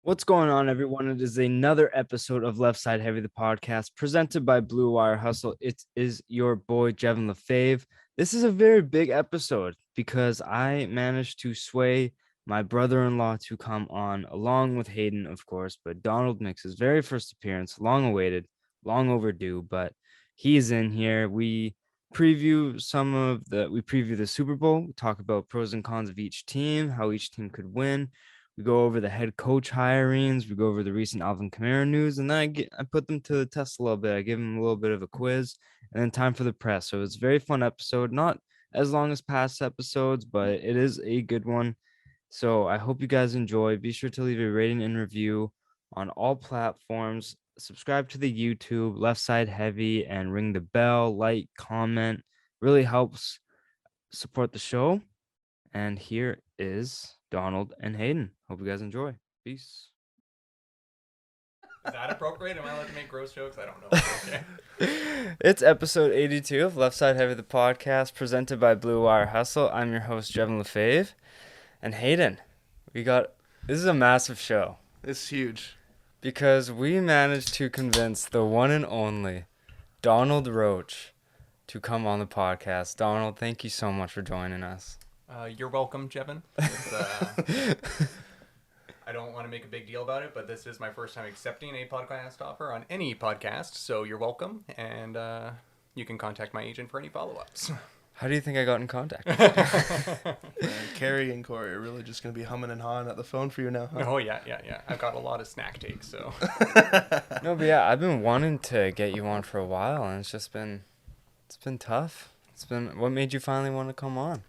What's going on, everyone? It is another episode of Left Side Heavy, the podcast, presented by Blue Wire Hustle. It is your boy, Jevin LaFave. This is a very big episode because I managed to sway my brother-in-law to come on, along with Haydn, of course, but Donald makes his very first appearance, long awaited, long overdue, but he's in here. We preview the Super Bowl, we talk about pros and cons of each team, how each team could win. We go over the head coach hirings. We go over the recent Alvin Kamara news, and then I put them to the test a little bit. I give them a little bit of a quiz, and then time for the press. So it's a very fun episode, not as long as past episodes, but it is a good one. So I hope you guys enjoy. Be sure to leave a rating and review on all platforms. Subscribe to the YouTube, Left Side Heavy, and ring the bell, like, comment. Really helps support the show. And here is Donald and Haydn. Hope you guys enjoy. Peace. Is that appropriate? Am I allowed to make gross jokes? I don't know. Okay. It's episode 82 of Left Side Heavy, the podcast, presented by Blue Wire Hustle. I'm your host, Jevin LaFave. And Haydn, this is a massive show. It's huge. Because we managed to convince the one and only Donald Roche to come on the podcast. Donald, thank you so much for joining us. You're welcome, Jevin. I don't want to make a big deal about it, but this is my first time accepting a podcast offer on any podcast, so you're welcome, and you can contact my agent for any follow-ups. How do you think I got in contact? Carrie and Corey are really just going to be humming and hawing at the phone for you now, huh? Oh, yeah. I've got a lot of snack takes, so. No, but yeah, I've been wanting to get you on for a while, and it's been tough. What made you finally want to come on?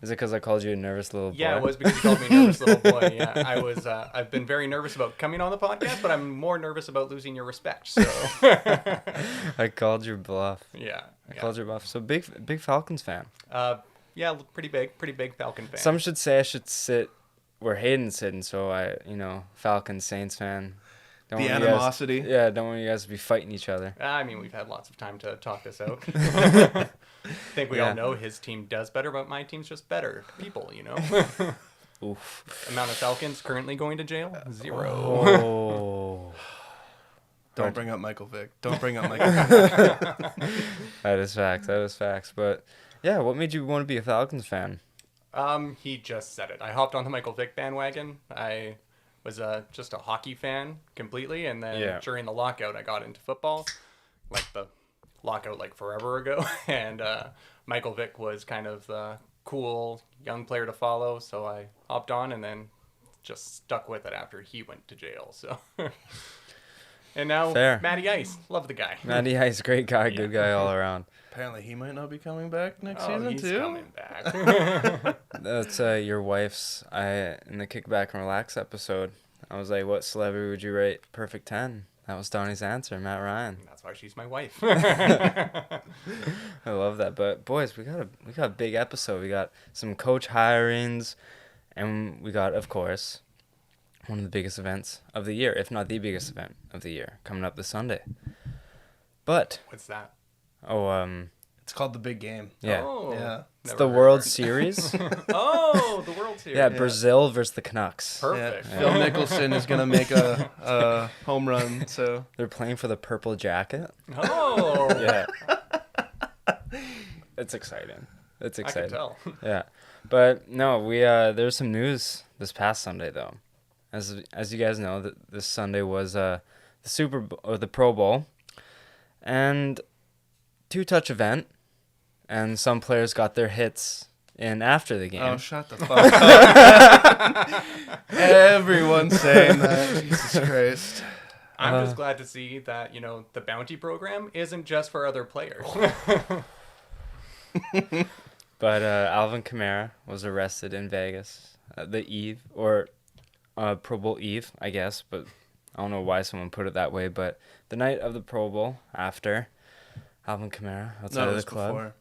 Is it because I called you a nervous little boy? Yeah, it was because you called me a nervous little boy. Yeah, I've been very nervous about coming on the podcast, but I'm more nervous about losing your respect. So I called your bluff. Yeah. I called your bluff. So big Falcons fan. Yeah, pretty big Falcon fan. Some should say I should sit where Hayden's sitting, so Falcons Saints fan. The animosity. Don't want you guys to be fighting each other. I mean, we've had lots of time to talk this out. I think we all know his team does better, but my team's just better people, you know? Oof. Amount of Falcons currently going to jail? 0. Oh. Don't bring up Michael Vick. Don't bring up Michael Vick. That is facts. But, yeah, what made you want to be a Falcons fan? He just said it. I hopped on the Michael Vick bandwagon. I was just a hockey fan completely, and then during the lockout I got into football, like the lockout like forever ago, and Michael Vick was kind of the cool young player to follow, so I hopped on and then just stuck with it after he went to jail. So and now Matty Ice, love the guy. Matty Ice, great guy, good guy all around. Apparently he might not be coming back next season too. He's coming back. That's your wife's in the Kickback and Relax episode. I was like, what celebrity would you rate perfect 10? That was Donnie's answer, Matt Ryan. That's why she's my wife. I love that. But boys, we got a big episode. We got some coach hirings, and we got, of course, one of the biggest events of the year, if not the biggest event of the year, coming up this Sunday. But what's that? It's called the Big Game. Yeah. Oh, yeah. It's the World Series. The World Series. Yeah, Brazil versus the Canucks. Perfect. Yeah. Phil Mickelson is going to make a home run, so. They're playing for the purple jacket. Oh. Yeah. It's exciting. I can tell. Yeah. But no, there's some news this past Sunday though. As you guys know, this Sunday was the Pro Bowl. And two-touch event, and some players got their hits in after the game. Oh, shut the fuck up. Everyone's saying that. Jesus Christ. I'm just glad to see that, the bounty program isn't just for other players. But Alvin Kamara was arrested in Vegas the eve, or Pro Bowl eve, I guess, but I don't know why someone put it that way, but the night of the Pro Bowl after Alvin Kamara outside of the club. Before.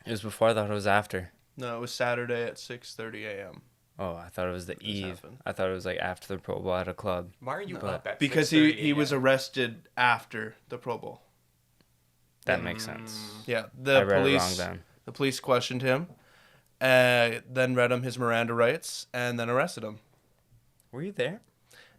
It was before. I thought it was after. No, it was Saturday at 6:30 a.m. Oh, I thought it was the eve. I thought it was like after the Pro Bowl at a club. Why are you up at because he was arrested after the Pro Bowl. That makes sense. Yeah, I read it wrong then. The police questioned him, then read him his Miranda rights, and then arrested him. Were you there?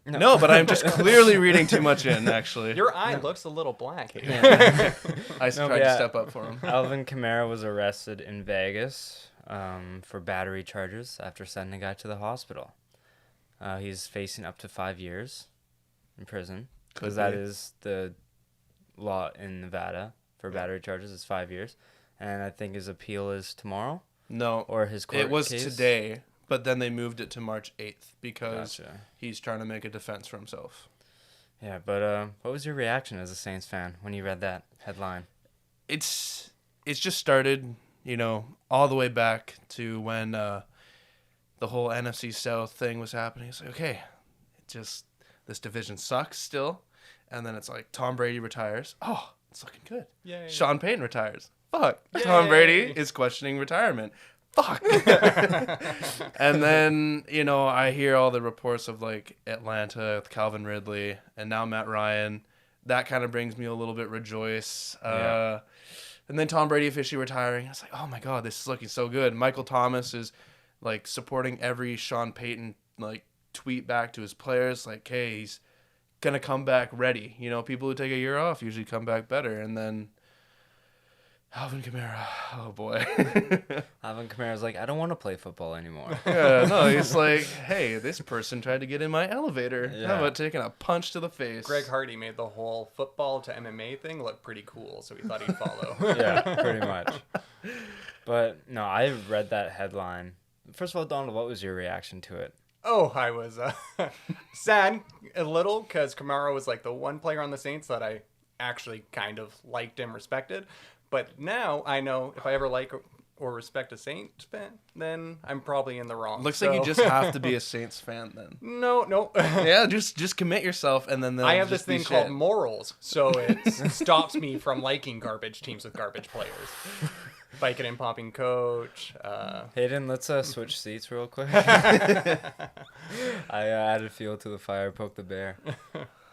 No, but I'm just clearly reading too much in, actually. Your eye looks a little black. Yeah. I tried to step up for him. Alvin Kamara was arrested in Vegas for battery charges after sending a guy to the hospital. He's facing up to 5 years in prison because that is the law in Nevada for battery charges is 5 years. And I think his appeal is tomorrow. No. Or his court It was case? today. But then they moved it to March 8th because he's trying to make a defense for himself. Yeah, but what was your reaction as a Saints fan when you read that headline? It's just started, all the way back to when the whole NFC South thing was happening. It's like, okay, this division sucks still. And then it's like Tom Brady retires. Oh, it's looking good. Yay. Sean Payton retires. Fuck. Yay. Tom Brady is questioning retirement. Fuck. And then, I hear all the reports of like Atlanta with Calvin Ridley and now Matt Ryan. That kind of brings me a little bit rejoice. And then Tom Brady officially retiring. It's like, oh my God, this is looking so good. Michael Thomas is like supporting every Sean Payton like tweet back to his players. Like, hey, he's going to come back ready. People who take a year off usually come back better. And then Alvin Kamara, oh boy. Alvin Kamara's like, I don't want to play football anymore. Yeah, no, he's like, hey, this person tried to get in my elevator. Yeah. How about taking a punch to the face? Greg Hardy made the whole football to MMA thing look pretty cool, so he thought he'd follow. Yeah, pretty much. But no, I read that headline. First of all, Donald, what was your reaction to it? Oh, I was sad a little because Kamara was like the one player on the Saints that I actually kind of liked and respected. But now I know if I ever like or respect a Saints fan, then I'm probably in the wrong. Looks like you just have to be a Saints fan then. No. Yeah, just commit yourself and then I have this just be thing called shit. morals, so it stops me from liking garbage teams with garbage players. Biking and popping coach. Haydn, let's switch seats real quick. I added fuel to the fire, poke the bear.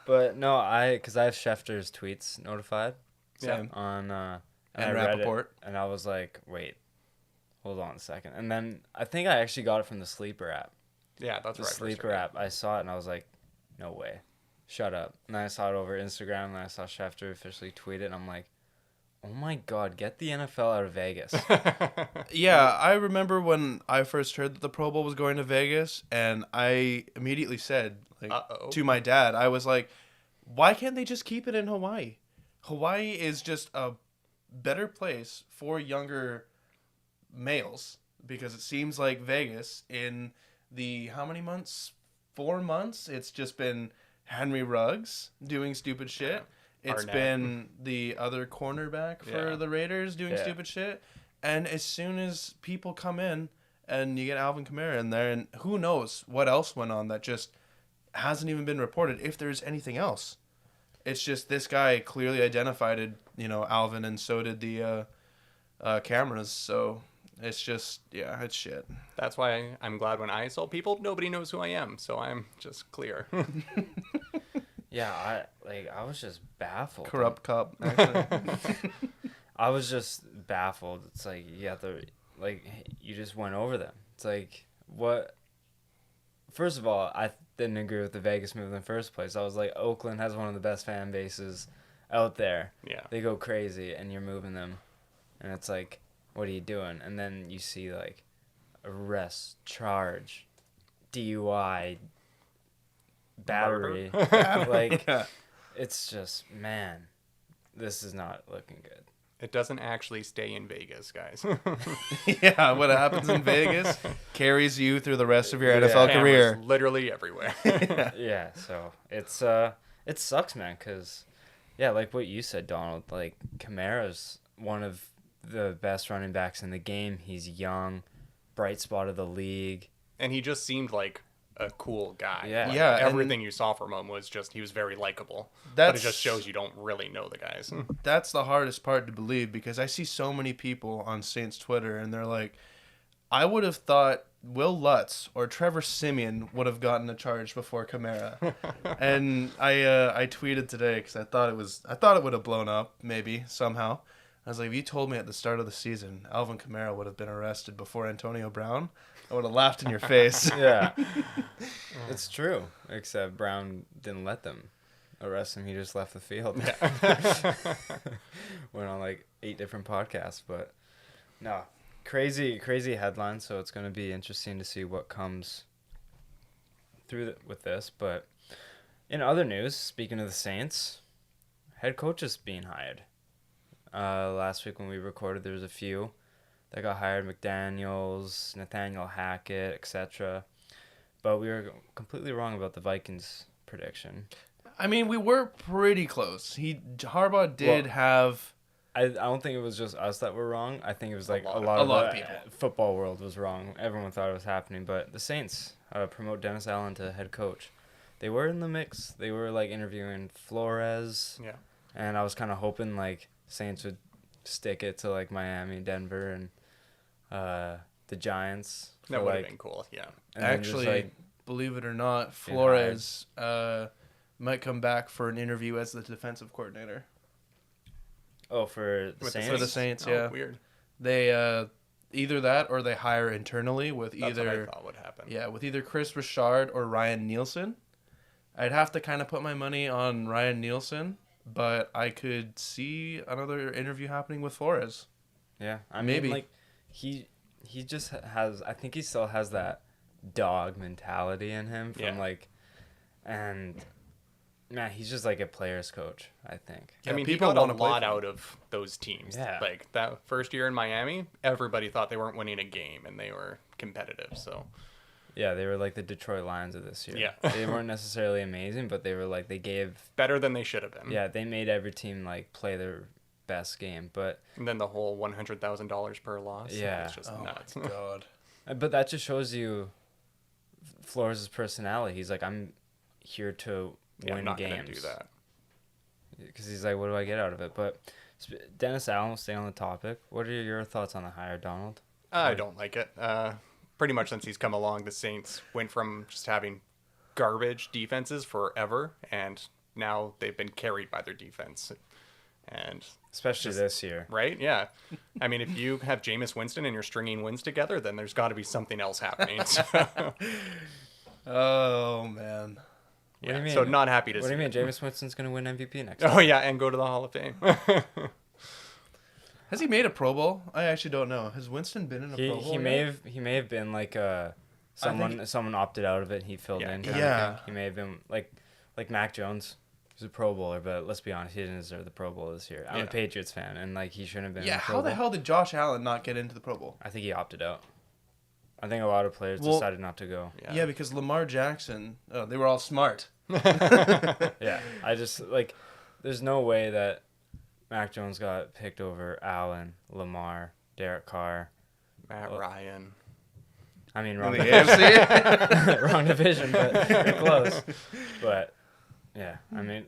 But no, because I have Schefter's tweets notified. Same. On And I read Rappaport. it, and I was like, wait, hold on a second. And then I think I actually got it from the Sleeper app. Yeah, that's The right. Sleeper app. I saw it, and I was like, no way. Shut up. And then I saw it over Instagram, and I saw Schefter officially tweet it, and I'm like, oh my God, get the NFL out of Vegas. Yeah, I remember when I first heard that the Pro Bowl was going to Vegas, and I immediately said to my dad, I was like, why can't they just keep it in Hawaii? Hawaii is just a better place for younger males because it seems like Vegas in the how many months? 4 months. It's just been Henry Ruggs doing stupid shit. It's Arnett. been the other cornerback for the Raiders doing stupid shit. And as soon as people come in and you get Alvin Kamara in there, and who knows what else went on that just hasn't even been reported if there's anything else. It's just this guy clearly identified, Alvin, and so did the cameras. So it's just, it's shit. That's why I'm glad when I insult people, nobody knows who I am, so I'm just clear. Yeah, I was just baffled. Corrupt cop, actually. I was just baffled. It's like you just went over them. It's like, what? First of all, I didn't agree with the Vegas move in the first place. I was like, Oakland has one of the best fan bases out there. Yeah. They go crazy, and you're moving them. And it's like, what are you doing? And then you see, like, arrest, charge, DUI, battery. Like, it's just, man, this is not looking good. It doesn't actually stay in Vegas, guys. Yeah, what happens in Vegas carries you through the rest of your NFL career. Cameras literally everywhere. Yeah, so it sucks, man, because, like what you said, Donald, like, Kamara's one of the best running backs in the game. He's young, bright spot of the league. And he just seemed like a cool guy. Yeah. Like, Yeah, everything you saw from him was just, he was very likable. But it just shows you don't really know the guys. That's the hardest part to believe because I see so many people on Saints Twitter and they're like, I would have thought Will Lutz or Trevor Siemian would have gotten a charge before Kamara. And I tweeted today because I thought it would have blown up maybe somehow. I was like, if you told me at the start of the season Alvin Kamara would have been arrested before Antonio Brown, I would have laughed in your face. Yeah, it's true. Except Brown didn't let them arrest him. He just left the field. Yeah. Went on like 8 different podcasts, but no, crazy headline. So it's going to be interesting to see what comes through with this. But in other news, speaking of the Saints, head coach is being hired. Last week when we recorded, there was a few that got hired: McDaniels, Nathaniel Hackett, etc. But we were completely wrong about the Vikings prediction. I mean, we were pretty close. Harbaugh did have. I don't think it was just us that were wrong. I think it was like a lot of people. Football world was wrong. Everyone thought it was happening, but the Saints promote Dennis Allen to head coach. They were in the mix. They were like interviewing Flores. Yeah. And I was kind of hoping like Saints would stick it to like Miami, Denver, and the Giants. That would have been cool. Yeah. Actually, believe it or not, Flores might come back for an interview as the defensive coordinator. Oh, for the Saints? For the Saints, yeah. Weird. They either that or they hire internally with That's what I thought would happen. Yeah, with either Chris Richard or Ryan Nielsen. I'd have to kind of put my money on Ryan Nielsen, but I could see another interview happening with Flores. Yeah, I mean, like he just has. I think he still has that dog mentality in him from and man, he's just like a player's coach, I think. Yeah, I mean, people got a lot out of those teams. Yeah. Like that first year in Miami, everybody thought they weren't winning a game and they were competitive. So yeah, they were like the Detroit Lions of this year. Yeah. They weren't necessarily amazing, but they were like, they gave better than they should have been. Yeah, they made every team like play their best game, but and then the whole $100,000 per loss. Yeah, it's just nuts. My God. But that just shows you Flores' personality. He's like, I'm here to win I'm not games. gonna do that. Because he's like, what do I get out of it? But Dennis Allen, will stay on the topic. What are your thoughts on the hire, Donald? I don't like it. Pretty much since he's come along, the Saints went from just having garbage defenses forever, and now they've been carried by their defense. And especially this year. Right? Yeah. I mean, if you have Jameis Winston and you're stringing wins together, then there's got to be something else happening. Oh, man. What do you mean? So not happy to see What do you mean? it. Jameis Winston's going to win MVP next year. Oh, yeah, and go to the Hall of Fame. Has he made a Pro Bowl? I actually don't know. Has Winston been in a Pro Bowl? He may have been like someone opted out of it. He filled in. Yeah. He may have been like Mac Jones. He's a Pro Bowler, but let's be honest, he didn't deserve the Pro Bowl this year. I'm a Patriots fan, and like he shouldn't have been. Yeah. In the Pro How Bowl. the hell did Josh Allen not get into the Pro Bowl? I think he opted out. I think a lot of players decided not to go. Yeah, because Lamar Jackson, they were all smart. Yeah, I just like, there's no way that Mac Jones got picked over Allen, Lamar, Derek Carr, Matt Ryan. I mean, wrong AFC? wrong division, but you're close. But yeah, I mean,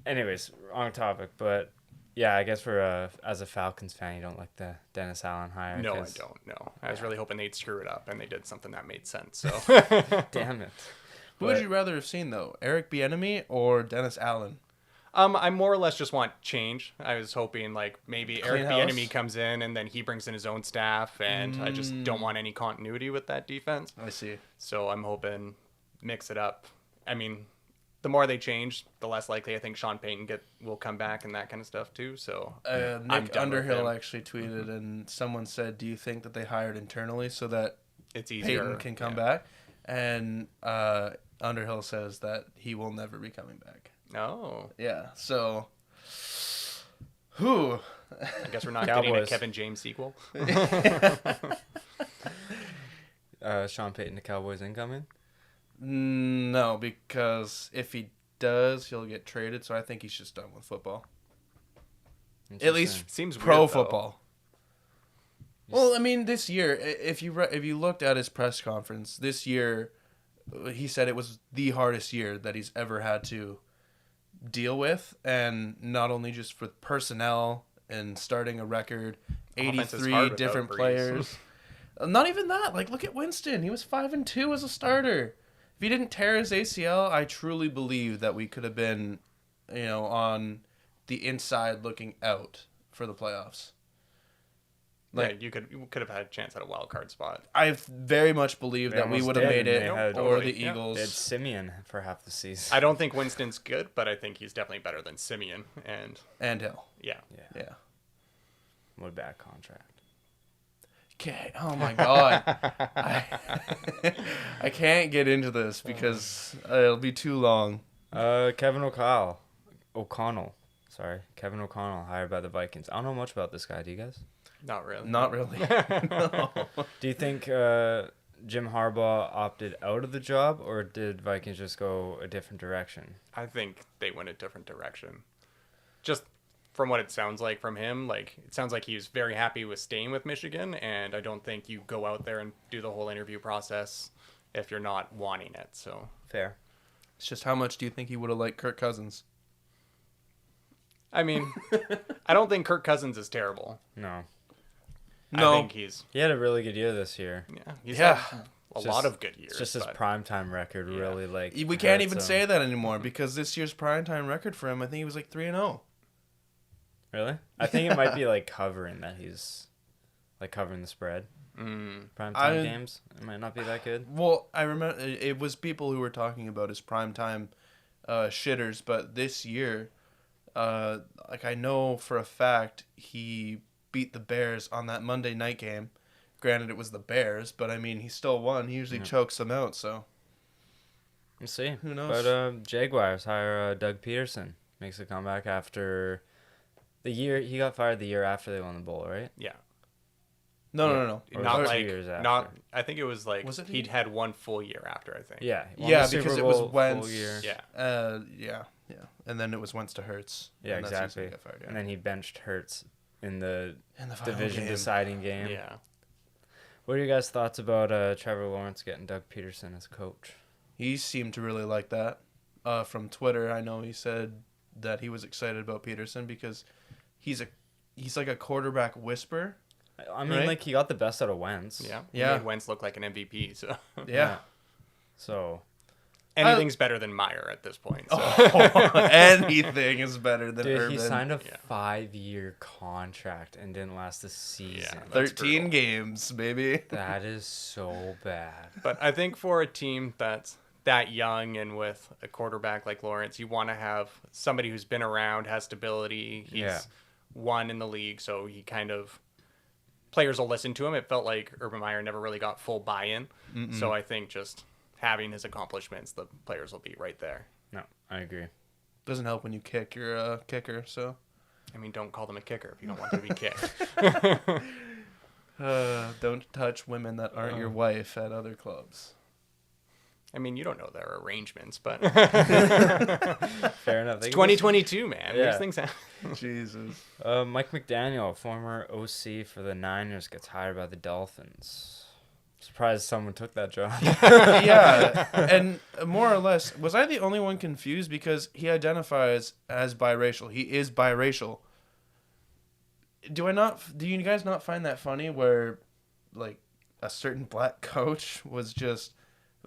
anyways, wrong topic. But yeah, I guess for as a Falcons fan, you don't like the Dennis Allen hire. No, I don't. No, I was really hoping they'd screw it up, and they did something that made sense. So damn it. Who would you rather have seen though, Eric Bieniemy or Dennis Allen? I more or less just want change. I was hoping like maybe Clean Eric house? Bieniemy comes in and then he brings in his own staff, and I just don't want any continuity with that defense. I see. So I'm hoping mix it up. I mean, the more they change, the less likely I think Sean Payton will come back and that kind of stuff too. So Nick Underhill actually tweeted, and someone said, "Do you think that they hired internally so that it's easier Payton can come back?" And Underhill says that he will never be coming back. Oh. Yeah. So, who? I guess we're not getting a Kevin James sequel. Sean Payton to Cowboys incoming? No, because if he does, he'll get traded. So I think he's just done with football. At least seems pro weird, football. Well, I mean, this year, if you looked at his press conference this year, he said it was the hardest year that he's ever had to deal with, and not only just for personnel and starting a record, 83 different players. Not even that. Like, look at Winston. He was 5-2 as a starter. If he didn't tear his ACL, I truly believe that we could have been, on the inside looking out for the playoffs. Like, you could have had a chance at a wild card spot. I very much believe They that we almost would have did, made and it, they had- or the Totally, yeah. Eagles. They had Simeon for half the season. I don't think Winston's good, but I think he's definitely better than Simeon. And Hill. yeah. Yeah. What a bad contract. Okay. Oh my God. I can't get into this because it'll be too long. Kevin O'Connell. Sorry, Kevin O'Connell, hired by the Vikings. I don't know much about this guy. Do you guys? Not really. Not really. No. Do you think Jim Harbaugh opted out of the job, or did Vikings just go a different direction? I think they went a different direction. Just from what it sounds like from him, like it sounds like he was very happy with staying with Michigan, and I don't think you go out there and do the whole interview process if you're not wanting it. So Fair. It's just how much do you think he would have liked Kirk Cousins? I mean, I don't think Kirk Cousins is terrible. No. No. I think He had a really good year this year. he's Yeah. had a Just- lot of good years. It's just his but- primetime record really like. We can't hurts even him. say that anymore because this year's primetime record for him, I think he was like 3-0. Really? I think it might be like covering that he's like covering the spread. Mm. Primetime games. It might not be that good. Well, I remember it was people who were talking about his primetime shitters, but this year, like I know for a fact he beat the Bears on that Monday night game. Granted, it was the Bears, but I mean, he still won. He usually chokes them out, so. We'll see. Who knows? But Jaguars hire Doug Peterson. Makes a comeback after the year. He got fired the year after they won the bowl, right? Yeah. No. Or Not was it like 2 years after? not. I think it was like Was it he'd had one full year after. I think. Yeah. won Yeah, the Super because it was Bowl, Wentz. full year. Yeah. Yeah. And then it was Wentz to Hurts. Yeah, and that's who's exactly. gonna get fired, yeah. And then he benched Hurts in the In the final division game. deciding game. Yeah. What are your guys' thoughts about Trevor Lawrence getting Doug Peterson as a coach? He seemed to really like that. From Twitter, I know he said that he was excited about Peterson because he's like a quarterback whisperer. I mean, Right? like he got the best out of Wentz. Yeah. Yeah. He made Wentz look like an MVP. So Yeah. So anything's better than Meyer at this point. So. Anything is better than dude, Urban. he signed a Yeah. 5-year contract and didn't last the season. That's 13 brutal. games, baby. That is so bad. But I think for a team that's that young and with a quarterback like Lawrence, you want to have somebody who's been around, has stability. He's won in the league, so he kind of players will listen to him. It felt like Urban Meyer never really got full buy-in. So I think just having his accomplishments, the players will be right there. No, I agree. Doesn't help when you kick your kicker, so. I mean, don't call them a kicker if you don't want to be kicked. Don't touch women that aren't your wife at other clubs. I mean, you don't know their arrangements, but Fair enough. it's 2022, man. Yeah. These things happen. Jesus. Mike McDaniel, former OC for the Niners, gets hired by the Dolphins. Surprised someone took that job. Yeah, and more or less, was I the only one confused because he identifies as biracial? He is biracial. Do you guys not find that funny where, like, a certain black coach was just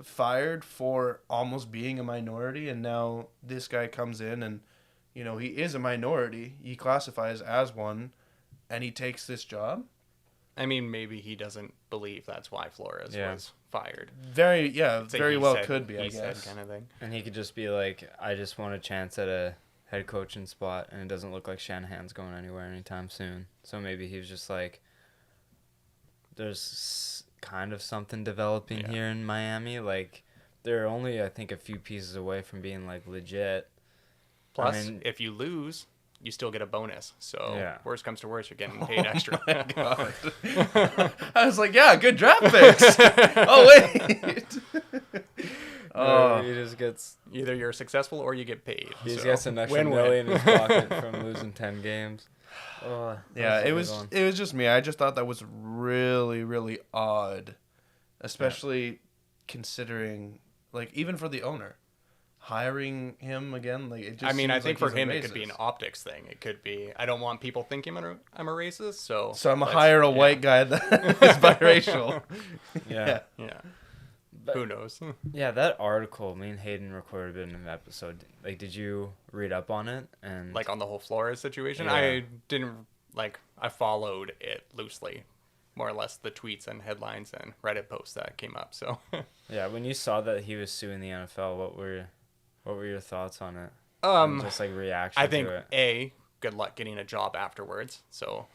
fired for almost being a minority, and now this guy comes in and, you know, he is a minority. He classifies as one, and he takes this job? I mean, maybe he doesn't believe that's why Flores was fired. Very It's a very he well said- could be, I he said guess. kind of thing. And he could just be like, I just want a chance at a head coaching spot, and it doesn't look like Shanahan's going anywhere anytime soon. So maybe he was just like, there's kind of something developing here in Miami. Like, they're only, I think, a few pieces away from being, like, legit. Plus, I mean, if you lose, you still get a bonus. So Yeah. worst comes to worst, you're getting paid extra. God. I was like, yeah, good draft picks. Oh, wait. he just gets Either you're successful or you get paid. he just So, gets an extra win-win. million in his pocket from losing 10 games. Oh, Yeah, that's a it good was one. it was just me. I just thought that was really, really odd. Especially considering, like, even for the owner. Hiring him again, like, it just I mean, I seems think like for he's a him it could be an racist. optics thing. It could be, I don't want people thinking I'm a racist, so So I'm gonna let's- hire a white guy that is biracial. Yeah. Yeah. But- Who knows? Yeah, that article, me and Haydn recorded it in an episode. Like, did you read up on it? And Like on the whole Flores situation, Yeah. I didn't, like, I followed it loosely. more or less the tweets and headlines and Reddit posts that came up. So Yeah, when you saw that he was suing the NFL, what were your thoughts on it? Just like reaction I think to it. good luck getting a job afterwards. So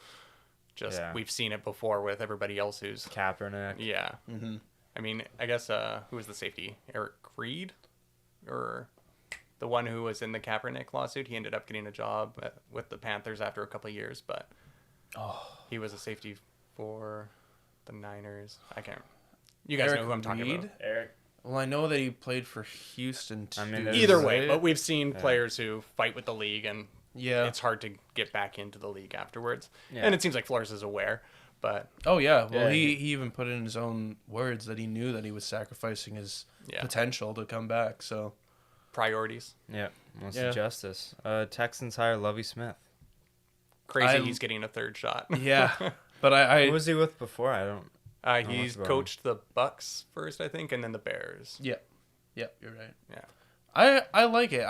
we've seen it before with everybody else who's Kaepernick. Yeah. Mm-hmm. I mean, I guess who was the safety? Eric Reed, or the one who was in the Kaepernick lawsuit. He ended up getting a job with the Panthers after a couple of years, but he was a safety for the Niners. I can't. You guys know who I'm talking about. Eric. Well, I know that he played for Houston too. I mean, Either way, but we've seen players who fight with the league, and it's hard to get back into the league afterwards. Yeah. And it seems like Flores is aware. But oh yeah, well he even put in his own words that he knew that he was sacrificing his potential to come back. So priorities. Yeah, wants justice. Texans hire Lovie Smith. Crazy, he's getting a third shot. Yeah, but I who was he with before? I don't. He's coached the Bucks first, I think, and then the Bears. Yeah, you're right. Yeah, I like it.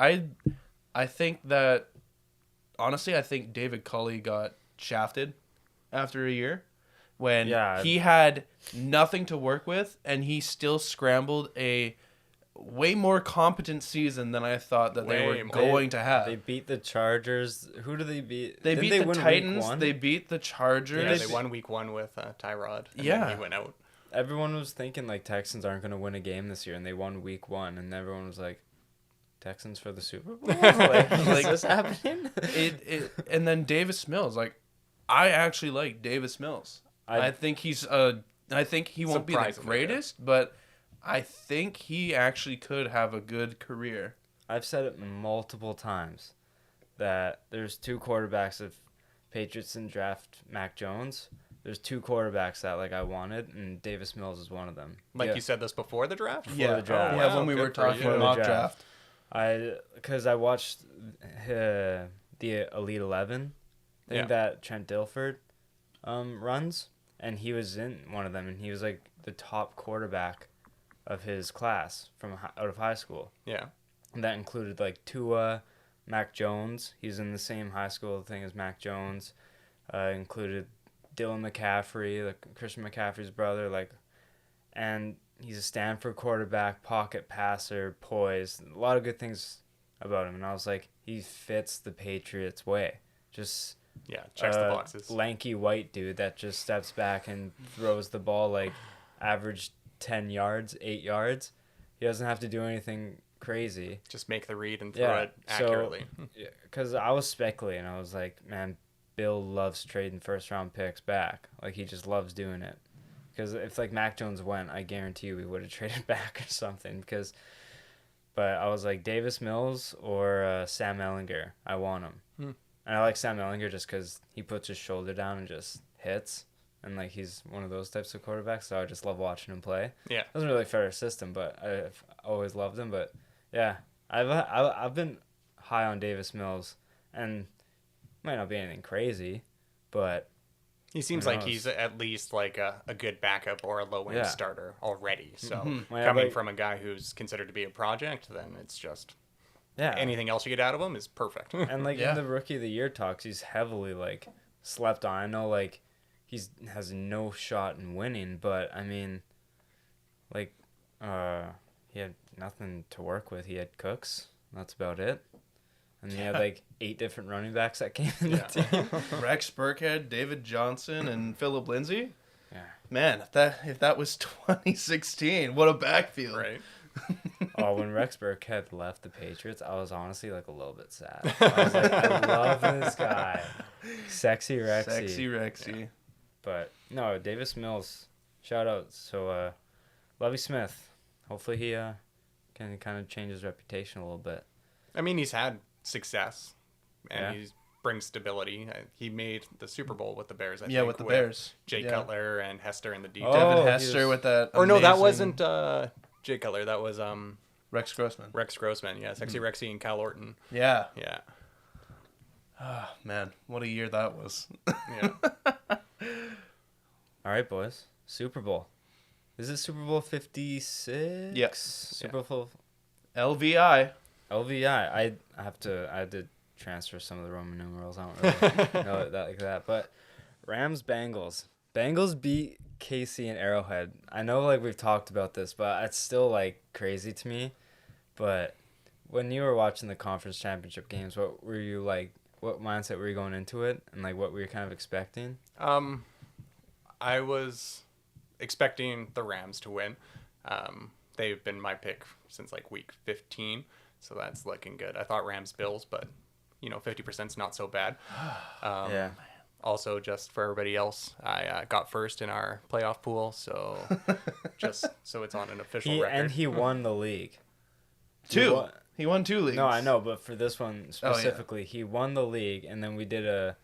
I think that honestly, I think David Culley got shafted after a year. When he had nothing to work with, and he still scrambled a way more competent season than I thought that they were going to have. They beat the Chargers. Who do they beat? They beat the Titans. They beat the Chargers. Yeah, they won week 1 with Tyrod. And then he went out. Everyone was thinking like Texans aren't going to win a game this year, and they won week 1, and everyone was like, Texans for the Super Bowl? Like, is this happening? And then Davis Mills. Like, I actually like Davis Mills. I think he's I think he won't be the greatest, but I think he actually could have a good career. I've said it multiple times that there's 2 quarterbacks. If Patriots didn't draft Mac Jones, there's 2 quarterbacks that like I wanted, and Davis Mills is one of them. Like you said this before the draft? Before the draft. Yeah, when we were talking about mock draft. Because I watched the Elite 11 thing that Trent Dilford runs. And he was in one of them, and he was like the top quarterback of his class from out of high school. Yeah. And that included like Tua, Mac Jones. He's in the same high school thing as Mac Jones. Included Dylan McCaffrey, like Christian McCaffrey's brother, and he's a Stanford quarterback, pocket passer, poised. A lot of good things about him, and I was like, he fits the Patriots way. Just checks the boxes. Lanky white dude that just steps back and throws the ball like average 10 yards, 8 yards. He doesn't have to do anything crazy. Just make the read and throw it accurately. Because I was speculating. I was like, man, Bill loves trading first-round picks back. Like, he just loves doing it. Because if, like, Mac Jones went, I guarantee you we would have traded back or something. But I was like, Davis Mills or Sam Ehlinger. I want him. And I like Sam Ehlinger just because he puts his shoulder down and just hits. And, like, he's one of those types of quarterbacks, so I just love watching him play. Yeah. Doesn't really fit our system, but I've always loved him. But, yeah, I've been high on Davis Mills. And might not be anything crazy, but... He seems like he's at least, like, a good backup or a low-end starter already. So, coming from a guy who's considered to be a project, then it's just... Yeah. Anything else you get out of him is perfect. And, like, in the Rookie of the Year talks, he's heavily, like, slept on. I know, like, he has no shot in winning, but, I mean, like, he had nothing to work with. He had Cooks. That's about it. And he had, like, 8 different running backs that came in the team. Rex Burkhead, David Johnson, and Phillip Lindsay. Yeah. Man, if that was 2016, what a backfield. Right. When Rex Burkhead left the Patriots, I was honestly like a little bit sad. I was like, I love this guy. Sexy Rexy. Sexy Rexy. Yeah. But no, Davis Mills, shout out. So Lovie Smith, hopefully he can kind of change his reputation a little bit. I mean, he's had success and he brings stability. He made the Super Bowl with the Bears, I think. With the Bears. Jay Cutler and Hester in the deep. Devin Hester with that Or no, that wasn't Jay Cutler. That was Rex Grossman. Rex Grossman, yeah. Sexy Rexy and Cal Orton. Yeah. Yeah. Oh, man, what a year that was. Yeah. All right, boys. Super Bowl. Is it Super Bowl 56? Yes. Super Bowl LVI. I had to transfer some of the Roman numerals. I don't really know it like that. But Rams Bengals Bengals beat KC and Arrowhead. I know, like, we've talked about this, but it's still, like, crazy to me. But when you were watching the conference championship games, what were you, like, what mindset were you going into it? And, like, what were you kind of expecting? I was expecting the Rams to win. They've been my pick since, like, week 15, so that's looking good. I thought Rams-Bills, but, 50% is not so bad. Yeah. Also, just for everybody else, I got first in our playoff pool, so just so it's on an official record. And he won the league. He won 2 leagues. No, I know, but for this one specifically, he won the league, and then we did a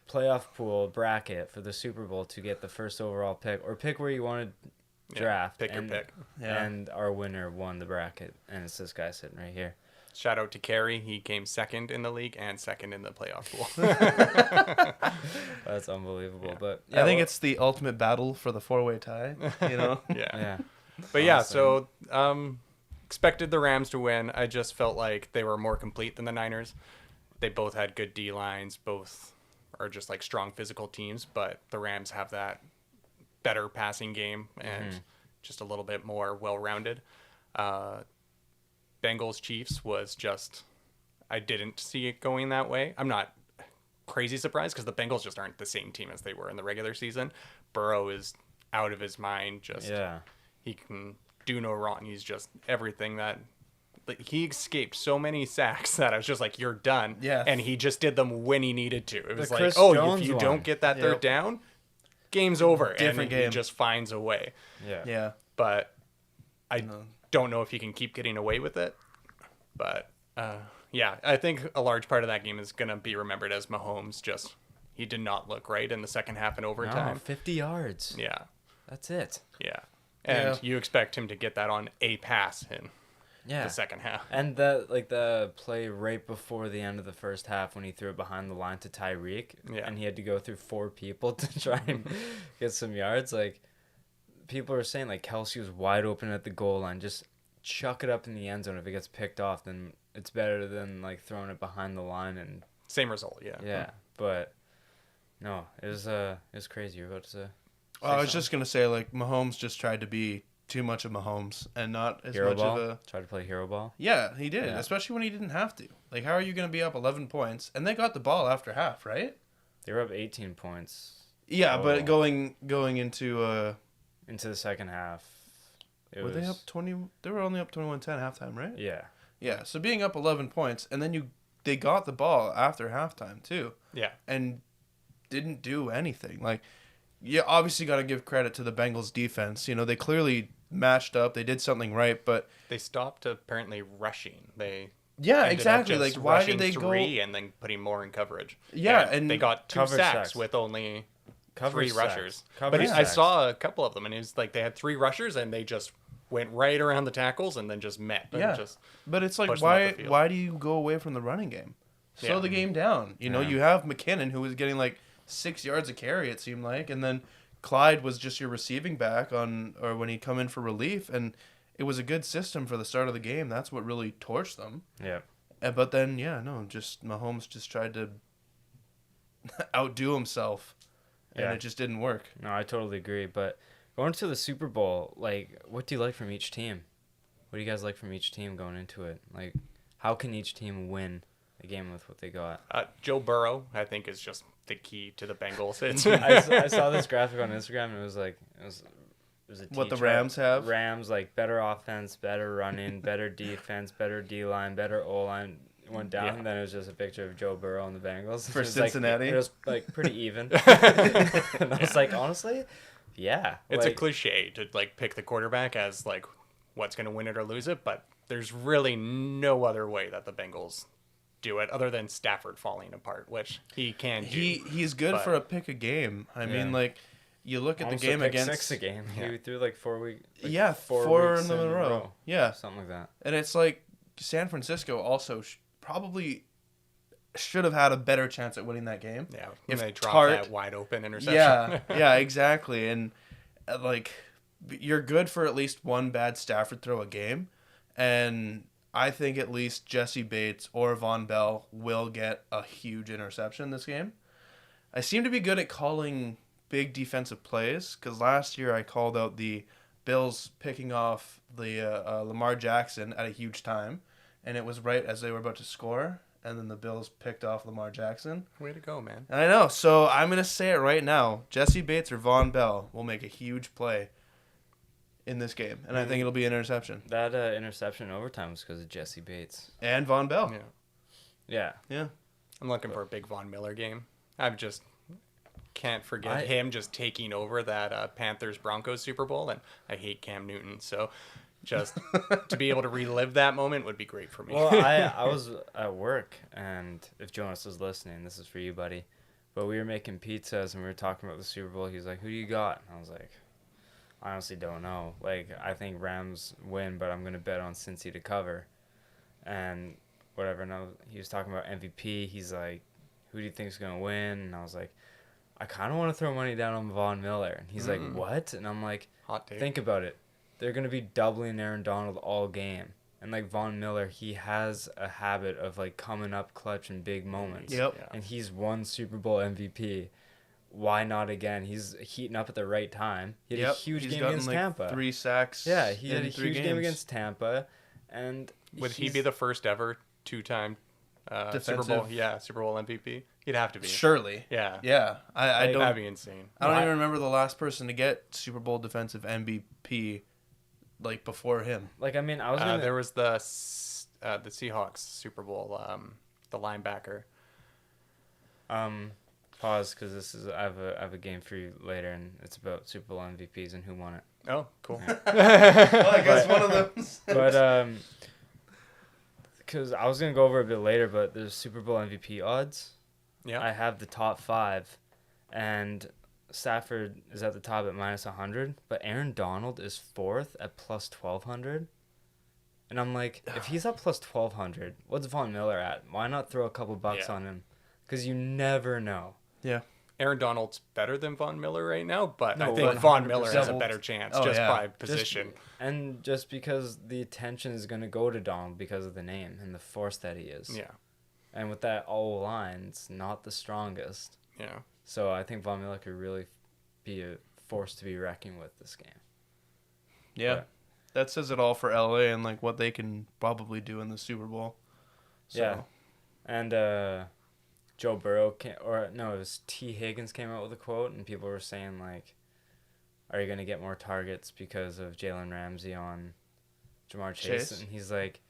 playoff pool bracket for the Super Bowl to get the first overall pick, or pick where you wanted draft. Pick your pick. Yeah. And our winner won the bracket, and it's this guy sitting right here. Shout out to Kerry. He came second in the league and second in the playoff pool. That's unbelievable. Yeah. But I think it's the ultimate battle for the 4-way tie, Yeah. But yeah, so expected the Rams to win. I just felt like they were more complete than the Niners. They both had good D lines. Both are just like strong physical teams, but the Rams have that better passing game and just a little bit more well-rounded. Bengals Chiefs was just, I didn't see it going that way. I'm not crazy surprised because the Bengals just aren't the same team as they were in the regular season. Burrow is out of his mind. He can do no wrong. He's just everything that, like, he escaped so many sacks that I was just like, you're done. Yeah. And he just did them when he needed to. It was like, Chris if Jones you one. don't get that third down, game's over. Different and game. He just finds a way. Yeah. But I don't know if he can keep getting away with it. But, I think a large part of that game is going to be remembered as Mahomes just, he did not look right in the second half and overtime. 50 yards. Yeah. That's it. Yeah. And you expect him to get that on a pass in Yeah. the second half. And the play right before the end of the first half when he threw it behind the line to Tyreek, and he had to go through 4 people to try and get some yards. Like, people are saying, like, Kelsey was wide open at the goal line. Just chuck it up in the end zone. If it gets picked off, then it's better than, like, throwing it behind the line. And Same result, yeah. Yeah, but no, it was crazy. You were about to say. Well, I was just gonna say, like, Mahomes just tried to be too much of Mahomes and not as Hero much ball? of a. Try to play hero ball. Yeah, he did, Yeah. especially when he didn't have to. Like, how are you gonna be up 11 points? And they got the ball after half, right? They were up 18 points. Yeah, Oh. but going into Into the second half. they up 20? They were only up 21-10 halftime, right? Yeah. Yeah. So being up 11 points, and then they got the ball after halftime too, Yeah. and didn't do anything. Like, you obviously got to give credit to the Bengals defense. They clearly matched up. They did something right, but They stopped apparently rushing. They yeah, ended exactly. up just Like, why rushing did they go? 3 and then putting more in coverage? Yeah, and they got 2 coverage sacks sacks. with only Coverage 3 sacks. rushers. Coverage But I sacks. saw a couple of them, and it was like they had 3 rushers, and they just went right around the tackles and then just met. And Yeah. just But it's like, push them up the field. why do you go away from the running game? Slow Yeah. the game down. Yeah. You have McKinnon, who was getting like 6 yards a carry, it seemed like, and then Clyde was just your receiving back or when he'd come in for relief, and it was a good system for the start of the game. That's what really torched them. Yeah. But then, just Mahomes just tried to outdo himself, and Yeah. it just didn't work. No, I totally agree. But going to the Super Bowl, like, what do you like from each team? What do you guys like from each team going into it? Like, how can each team win a game with what they got? Joe Burrow, I think, is just the key to the Bengals. It's I saw this graphic on Instagram, and it was like, it was a What the T-chart. Rams have? Rams, like, better offense, better running, better defense, better D-line, better O-line. It went down, Yeah. and then it was just a picture of Joe Burrow and the Bengals. For It was like- Cincinnati? it was, like, pretty even. And I was like, honestly, yeah. It's a like, cliche to like pick the quarterback as like what's going to win it or lose it, but there's really no other way that the Bengals do it other than Stafford falling apart, which he can do. He's good but- for a pick a game. I mean, like, you look at the almost game a pick against 6 a game. Yeah. He threw like 4 weeks. Like yeah, 4 weeks in a row. Yeah, something like that. and it's like San Francisco also probably should have had a better chance at winning that game. Yeah, when If they dropped Tart- that wide open interception. Yeah, exactly. And like, you're good for at least one bad Stafford throw a game, and I think at least Jesse Bates or Von Bell will get a huge interception this game. I seem to be good at calling big defensive plays. Because last year I called out the Bills picking off the Lamar Jackson at a huge time, and it was right as they were about to score, and then the Bills picked off Lamar Jackson. Way to go, man. I know. So I'm going to say it right now. Jesse Bates or Von Bell will make a huge play in this game, and I think it'll be an interception. That interception in overtime was because of Jesse Bates. And Von Bell. Yeah. I'm looking for a big Von Miller game. I just can't forget him just taking over that Panthers-Broncos Super Bowl, and I hate Cam Newton, so just to be able to relive that moment would be great for me. Well, I was at work, and if Jonas is listening, this is for you, buddy. But we were making pizzas, and we were talking about the Super Bowl. He was like, who do you got? And I was like, I honestly don't know. Like, I think Rams win, but I'm going to bet on Cincy to cover. And whatever. And he was talking about MVP. He's like, who do you think is going to win? And I was like, I kind of want to throw money down on Von Miller. And he's like, what? And I'm like, hot take. Think about it. They're going to be doubling Aaron Donald all game. And, like, Von Miller, he has a habit of, like, coming up clutch in big moments. Yep. Yeah. And he's won Super Bowl MVP. Why not again? He's heating up at the right time. He had a huge game against Tampa. 3 sacks. Yeah, he had a in 3 huge games. game against Tampa. And Would he be the first ever 2-time Super Bowl MVP? He'd have to be. Surely. Yeah. Yeah. I don't. That'd be insane. I don't even remember the last person to get Super Bowl defensive MVP like before him. Like, I mean, I was gonna... There was the Seahawks Super Bowl, the linebacker. Pause, because I have a game for you later, and it's about Super Bowl MVPs and who won it. Oh, cool. Well, I guess one of them. But because I was gonna go over a bit later, but there's Super Bowl MVP odds. Yeah. I have the top 5, and Stafford is at the top at -100, but Aaron Donald is 4th at +1200. And I'm like, if he's at +1200, what's Von Miller at? Why not throw a couple bucks on him? Because you never know. Yeah. Aaron Donald's better than Von Miller right now, but No, I think but Von Miller has a 100%. better chance Oh, by position. Just because the attention is going to go to Donald because of the name and the force that he is. Yeah. And with that O-line, it's not the strongest. Yeah. So I think Von Miller could really be a force to be reckoned with this game. Yeah. But, that says it all for LA and like what they can probably do in the Super Bowl. So. Yeah. And Joe Burrow it was T. Higgins came out with a quote, and people were saying, like, are you going to get more targets because of Jalen Ramsey on Jamar Chase? And he's like,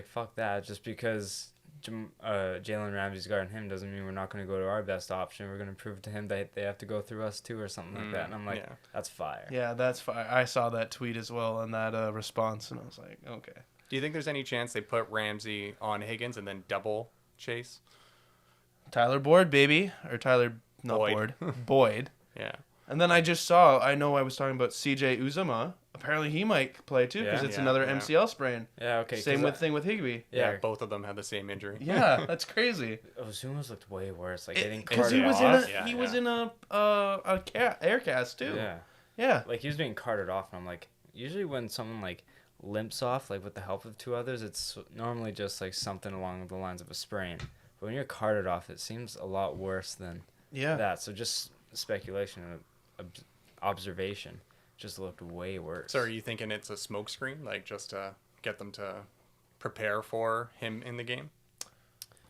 fuck that. Just because Jalen Ramsey's guarding him doesn't mean we're not going to go to our best option. We're going to prove to him that they have to go through us too, or something like that. And I'm like, that's fire. Yeah, that's fire. I saw that tweet as well and that response, and I was like, okay. Do you think there's any chance they put Ramsey on Higgins and then double Chase? Tyler Boyd, baby. Or Tyler, not Boyd. Boyd. Yeah. And then I was talking about CJ Uzomah. Apparently he might play too because it's another MCL sprain. Yeah, okay. Same thing with Higbee. Yeah, both of them had the same injury. Yeah, that's crazy. Zuma's looked way worse. Like getting Because carted he off. was in a air cast too. Yeah. Yeah. Like he was being carted off, and I'm like, usually when someone like limps off, like with the help of 2 others, it's normally just like something along the lines of a sprain. But when you're carted off, it seems a lot worse than that. So just speculation and observation. Just looked way worse. So are you thinking it's a smokescreen, like just to get them to prepare for him in the game?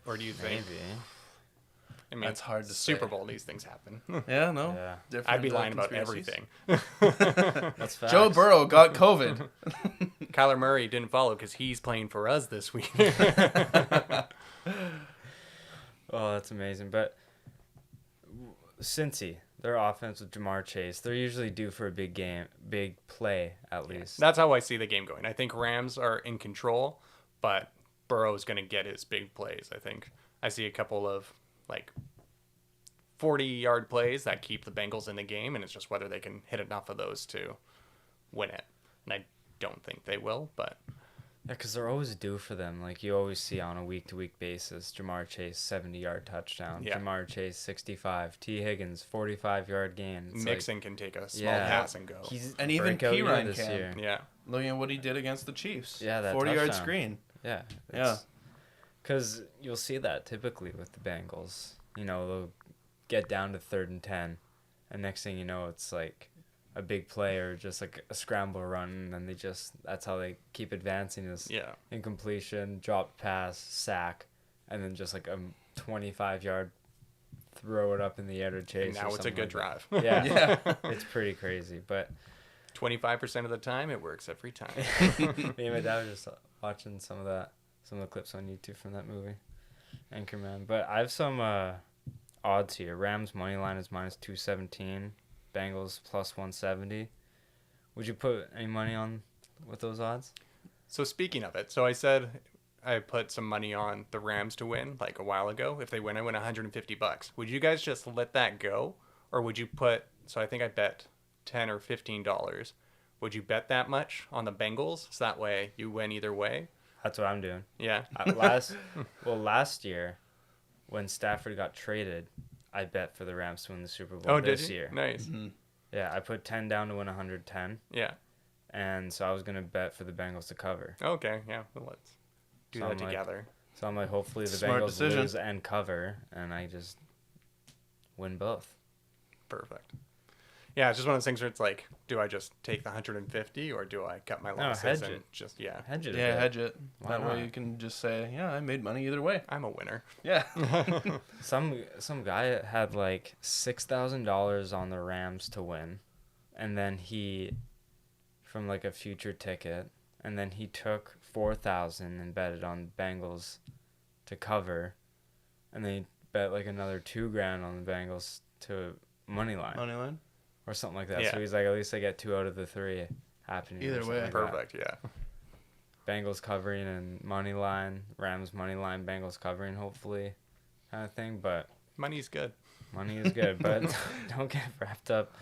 Or do you think? Maybe. I mean, that's hard to Super say. Bowl, these things happen. Yeah, no. Yeah. Different, I'd be lying about conspiracies. everything. That's facts. Joe Burrow got COVID. Kyler Murray didn't follow because he's playing for us this week. Oh, that's amazing. But Cincy, their offense with Jamar Chase, they're usually due for a big play at least. That's how I see the game going. I think Rams are in control, but Burrow's going to get his big plays. I think I see a couple of like 40-yard plays that keep the Bengals in the game, and it's just whether they can hit enough of those to win it. And I don't think they will, but Yeah, because they're always due for them. Like, you always see on a week-to-week basis, Jamar Chase, 70-yard touchdown. Yeah. Jamar Chase, 65. T. Higgins, 45-yard gain. It's Mixon can take a small Yeah. pass and go. And even breakout year Pirine this can. year. Yeah. Look at what he did against the Chiefs. Yeah, that 40-yard touchdown. screen. Yeah. Yeah. Because you'll see that typically with the Bengals. You know, they'll get down to 3rd and 10, and next thing you know, it's like a big play or just like a scramble run, and then that's how they keep advancing is incompletion, drop pass, sack, and then just like a 25-yard throw it up in the air to chase. And now it's a good drive. Yeah, it's pretty crazy, but 25% of the time it works every time. me and my dad were just watching some of the clips on YouTube from that movie, Anchorman. But I have some odds here. Rams money line is -217. Bengals +170. Would you put any money on with those odds? So speaking of it, so I said I put some money on the Rams to win like a while ago. If they win, I win $150. Would you guys just let that go, or would you put? So I think I bet $10 or $15. Would you bet that much on the Bengals? So that way you win either way. That's what I'm doing. Yeah. Last year, when Stafford got traded, I bet for the Rams to win the Super Bowl this year. Nice. Mm-hmm. Yeah, I put 10 down to win 110. Yeah. And so I was gonna bet for the Bengals to cover. Okay. Yeah. Well, let's do that together. So I'm like, hopefully the Smart Bengals decision. lose and cover, and I just win both. Perfect. Yeah, it's just one of those things where it's like, do I just take the 150 or do I cut my losses hedge and it. just Hedge it. Hedge it. Why That not? way you can just say, yeah, I made money either way. I'm a winner. Yeah. Some guy had like $6,000 on the Rams to win, and then he, from like a future ticket, and then he took 4,000 and bet it on Bengals to cover, and then he bet like another $2,000 on the Bengals to money line. Money line? Or something like that. Yeah. So he's like, at least I get 2 out of the 3 happening. or Either something way. like that. Perfect. Yeah. Bengals covering and money line, Rams money line, Bengals covering, hopefully, kind of thing. But Money's good. money is good, but don't get wrapped up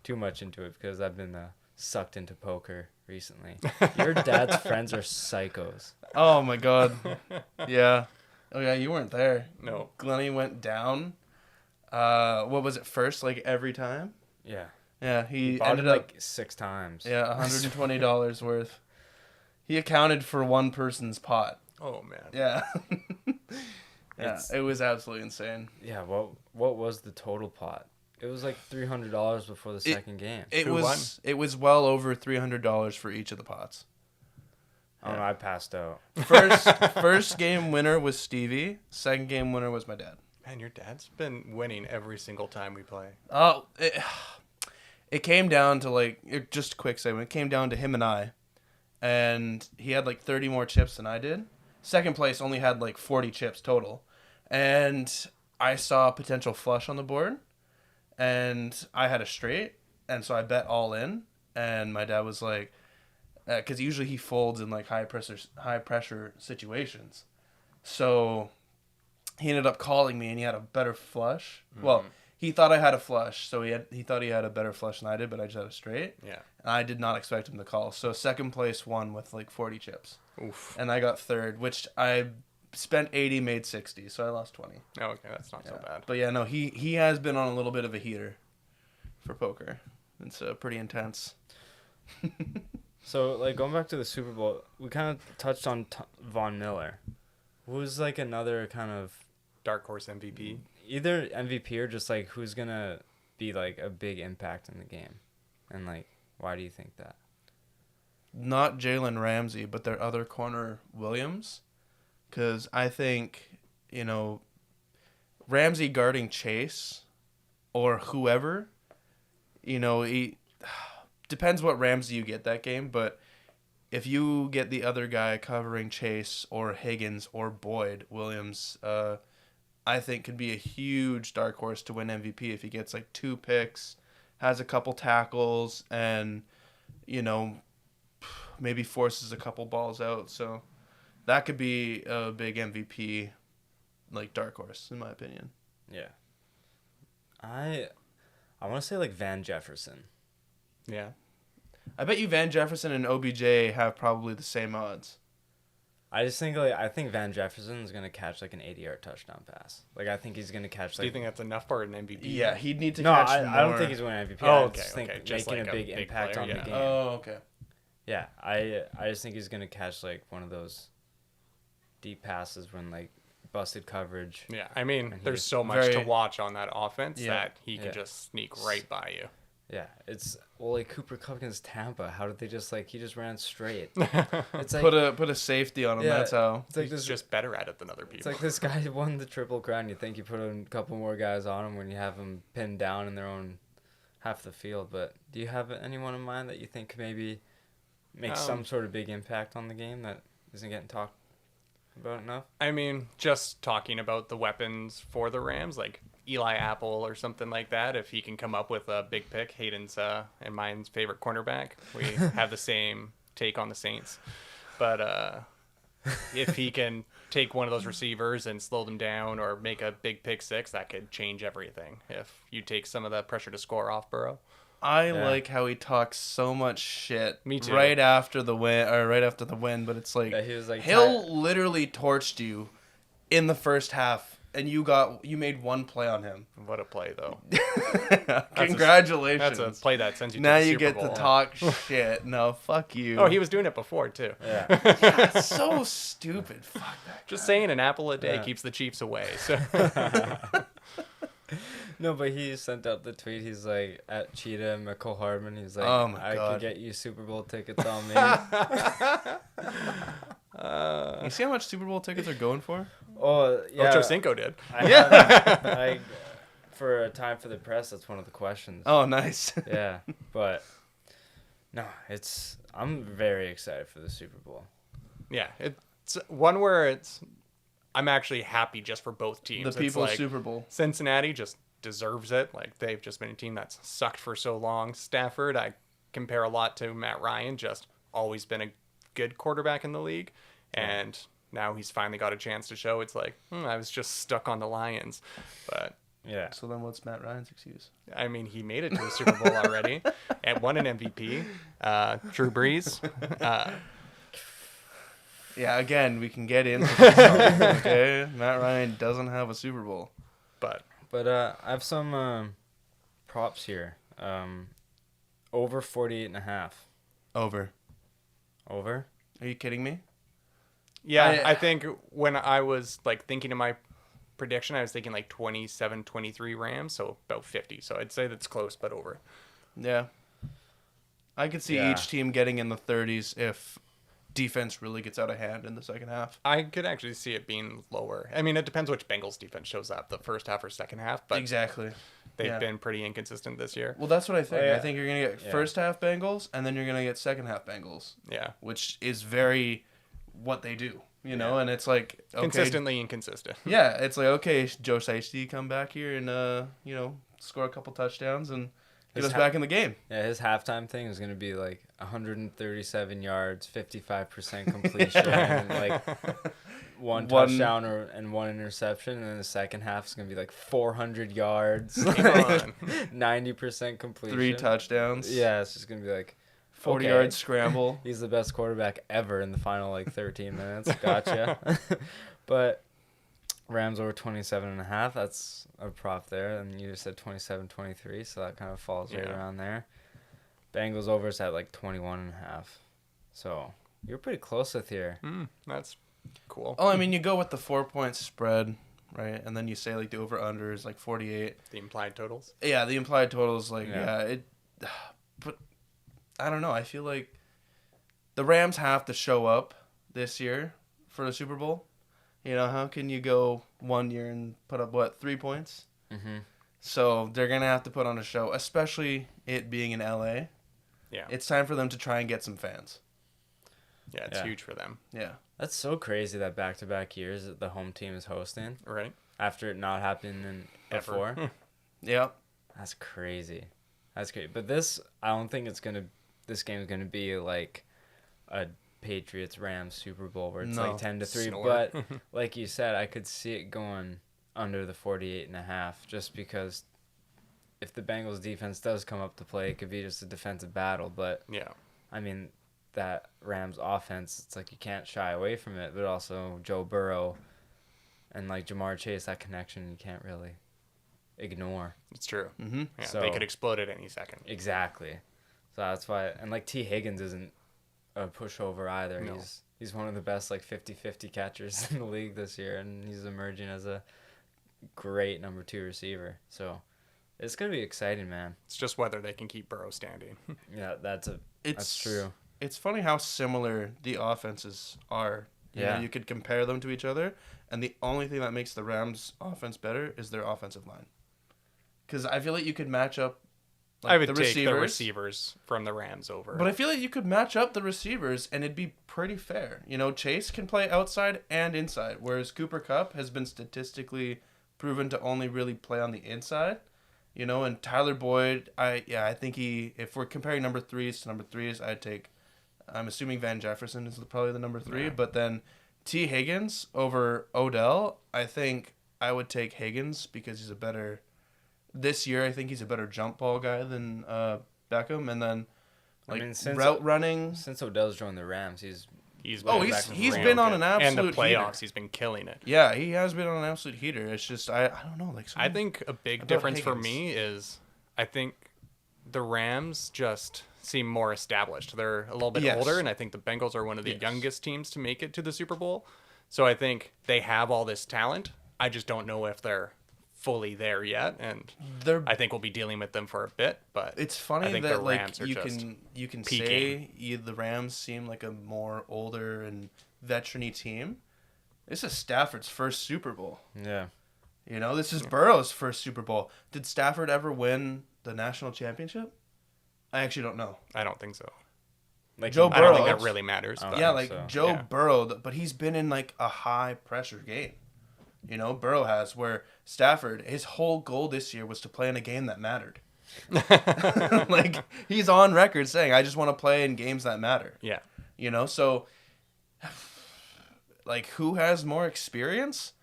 too much into it because I've been sucked into poker recently. Your dad's friends are psychos. Oh, my God. Yeah. Oh, yeah, you weren't there. No. Glennie went down. What was it, first, like, every time? Yeah. Yeah, he Bought ended it up, like 6 times. yeah, $120 worth. He accounted for one person's pot. Oh, man. Yeah. Yeah, it was absolutely insane. Yeah, what was the total pot? It was like $300 before the second game. It was well over $300 for each of the pots. Oh, no, I passed out. First game winner was Stevie. Second game winner was my dad. Man, your dad's been winning every single time we play. Oh, it came down to like, just a quick segment. It came down to him and I, and he had like 30 more chips than I did. Second place only had like 40 chips total, and I saw a potential flush on the board, and I had a straight, and so I bet all in. And my dad was like, because usually he folds in like high pressure situations, so he ended up calling me, and he had a better flush. Mm-hmm. Well, he thought I had a flush, so he thought he had a better flush than I did, but I just had a straight. Yeah. And I did not expect him to call. So second place won with like 40 chips. Oof. And I got third, which I spent 80, made 60, so I lost 20. Oh, okay, that's not so bad. But yeah, no, he has been on a little bit of a heater for poker. It's pretty intense. So, like, going back to the Super Bowl, we kind of touched on Von Miller. Who's, like, another kind of... Dark horse MVP? Either MVP or just, like, who's going to be, like, a big impact in the game? And, like, why do you think that? Not Jalen Ramsey, but their other corner, Williams. Because I think, Ramsey guarding Chase or whoever, he... Depends what Ramsey you get that game, but if you get the other guy covering Chase or Higgins or Boyd, Williams, I think could be a huge dark horse to win MVP if he gets like 2 picks, has a couple tackles, and, maybe forces a couple balls out. So that could be a big MVP, like dark horse, in my opinion. Yeah. I want to say like Van Jefferson. Yeah. I bet you Van Jefferson and OBJ have probably the same odds. I just think I think Van Jefferson is gonna catch like an 80-yard touchdown pass. Like I think he's gonna catch. Do you think that's enough for an MVP? Yeah, he'd need to catch more. I don't think he's winning MVP. Oh, I just think just making like a big impact player, on the game. Oh, okay. Yeah, I just think he's gonna catch like one of those deep passes when like busted coverage. Yeah, I mean, there's he's so much to watch on that offense that he can just sneak right by you. Yeah, it's like Cooper Kupp against Tampa. How did they just he just ran straight? It's like put a safety on him. That's how. It's like he's just better at it than other people. It's like this guy won the Triple Crown. You think you put a couple more guys on him when you have them pinned down in their own half the field. But do you have anyone in mind that you think could maybe make some sort of big impact on the game that isn't getting talked about enough? I mean, just talking about the weapons for the Rams, like Eli Apple or something like that, if he can come up with a big pick. Hayden's and mine's favorite cornerback. We have the same take on the Saints. But if he can take one of those receivers and slow them down or make a big pick six, that could change everything. If you take some of the pressure to score off Burrow. I like how he talks so much shit. Me too. Right after the win, but it's like, he was like Hill literally torched you in the first half, and you made one play on him. What a play, though! Congratulations. That's a play that sends you now to the you Super get Bowl. to talk shit. No, fuck you. Oh, he was doing it before too. Yeah. Yeah, so stupid. Fuck that guy. Just saying, an apple a day keeps the Chiefs away. So. No, but he sent out the tweet. He's like, at Cheetah and McCole Hardman. He's like, Oh my I God. could get you Super Bowl tickets on me. You see how much Super Bowl tickets are going for? Oh, yeah. Ocho Cinco did. For a time for the press, that's one of the questions. Oh, nice. Yeah, but no, I'm very excited for the Super Bowl. Yeah, it's one where I'm actually happy just for both teams. The people's It's like Super Bowl. Cincinnati just deserves it. Like, they've just been a team that's sucked for so long. Stafford, I compare a lot to Matt Ryan, just always been a good quarterback in the league. And now he's finally got a chance to show. It's like, I was just stuck on the Lions. But Yeah. So then what's Matt Ryan's excuse? I mean, he made it to a Super Bowl already and won an MVP. Drew Brees. Yeah, again, we can get into this topic, okay? Matt Ryan doesn't have a Super Bowl. But I have some props here. Over 48.5. Over. Over? Are you kidding me? yeah, I think when I was like thinking of my prediction, I was thinking like 27-23 Rams, so about 50. So I'd say that's close, but over. Yeah. I could see each team getting in the 30s if defense really gets out of hand in the second half. I could actually see it being lower. I mean, it depends which Bengals defense shows up, the first half or second half, but Exactly. they've been pretty inconsistent this year. Well, that's what I think. Oh, yeah. I think you're going to get first half Bengals, and then you're going to get second half Bengals. Yeah. Which is very what they do, you know? And it's like, okay. Consistently inconsistent. Yeah, it's like, okay, Joe Shiesty come back here and, score a couple touchdowns and get us back in the game. Yeah, his halftime thing is going to be like 137 yards, 55% completion, and like one touchdown and one interception. And then the second half is going to be like 400 yards, 90% completion. 3 touchdowns. Yeah, it's just going to be like 40-yard scramble. He's the best quarterback ever in the final like 13 minutes. Gotcha. But Rams over 27.5. That's a prop there. And you just said 27-23, so that kind of falls right around there. Bengals over is at like 21.5. So you're pretty close with here. That's cool. Oh, I mean, you go with the 4-point spread, right? And then you say like the over-under is like 48. The implied totals. Yeah, the implied total is like, but I don't know. I feel like the Rams have to show up this year for the Super Bowl. You know, how can you go one year and put up, 3 points? Mm-hmm. So they're going to have to put on a show, especially it being in LA. Yeah. It's time for them to try and get some fans. Yeah, it's huge for them. Yeah. That's so crazy that back-to-back years that the home team is hosting. Right. After it not happening before. Yeah. That's crazy. That's great. But this game is going to be like a Patriots-Rams Super Bowl where it's like 10-3. Snore. But like you said, I could see it going under the 48.5 just because if the Bengals defense does come up to play, it could be just a defensive battle. But yeah, I mean, that Rams offense, it's like you can't shy away from it, but also Joe Burrow and like Jamar Chase, that connection you can't really ignore. it's true. Mm-hmm. Yeah, So- they could explode at any second. Exactly. So that's why, and like T. Higgins isn't a pushover either. No. He's one of the best 50-50 catchers in the league this year, and he's emerging as a great number 2 receiver. So it's gonna be exciting, man. It's just whether they can keep Burrow standing. Yeah, that's true. It's funny how similar the offenses are. You know, you could compare them to each other, and the only thing that makes the Rams' offense better is their offensive line. Because I feel like you could match up. I would take the receivers from the Rams over. But I feel like you could match up the receivers, and it'd be pretty fair. You know, Chase can play outside and inside, whereas Cooper Kupp has been statistically proven to only really play on the inside. You know, and Tyler Boyd, I think if we're comparing number 3s to number 3s, I'm assuming Van Jefferson is probably the number 3, but then T. Higgins over Odell, I think I would take Higgins because he's this year I think he's a better jump ball guy than Beckham, and then route running. Since Odell's joined the Rams, he's been on an absolute and the playoffs heater. he's been killing it. Yeah, he has been on an absolute heater. It's just I don't know, I think a big difference for me is I think the Rams just seem more established. They're a little bit older, and I think the Bengals are one of the youngest teams to make it to the Super Bowl. So I think they have all this talent. I just don't know if they're fully there yet, and I think we'll be dealing with them for a bit. But it's funny I think that the Rams are you can peaking. say the Rams seem like a more older and veteran-y team. This is Stafford's first Super Bowl. Yeah. You know, this is Burrow's first Super Bowl. Did Stafford ever win the national championship? I actually don't know. I don't think so. Joe Burrow. I don't think that really matters. Joe Burrow, but he's been in a high-pressure game. You know, Burrow has, where Stafford, his whole goal this year was to play in a game that mattered. He's on record saying, I just want to play in games that matter. Yeah. You know, so, who has more experience?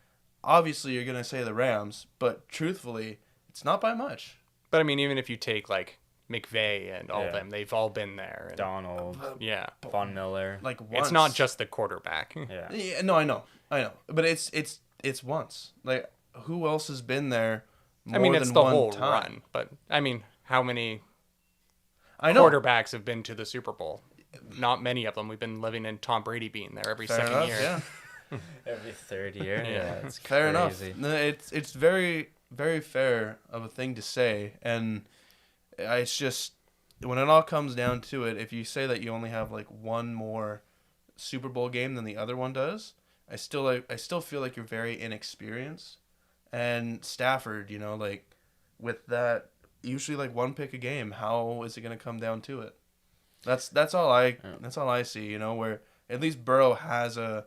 Obviously, you're going to say the Rams, but truthfully, it's not by much. But, I mean, even if you take, McVay and all of them, they've all been there. And, Donald. Von Miller. Once. It's not just the quarterback. Yeah. No, I know. But it's once. Who else has been there more it's than the one whole time? run. But, how many quarterbacks have been to the Super Bowl? Not many of them. We've been living in Tom Brady being there every second year. Yeah. Every third year. Yeah, it's fair crazy. enough. No, it's very, very fair of a thing to say, and it's just when it all comes down to it, if you say that you only have one more Super Bowl game than the other one does, I still feel like you're very inexperienced. And Stafford, with that usually one pick a game, how is it going to come down to it? That's all I see, where at least Burrow has a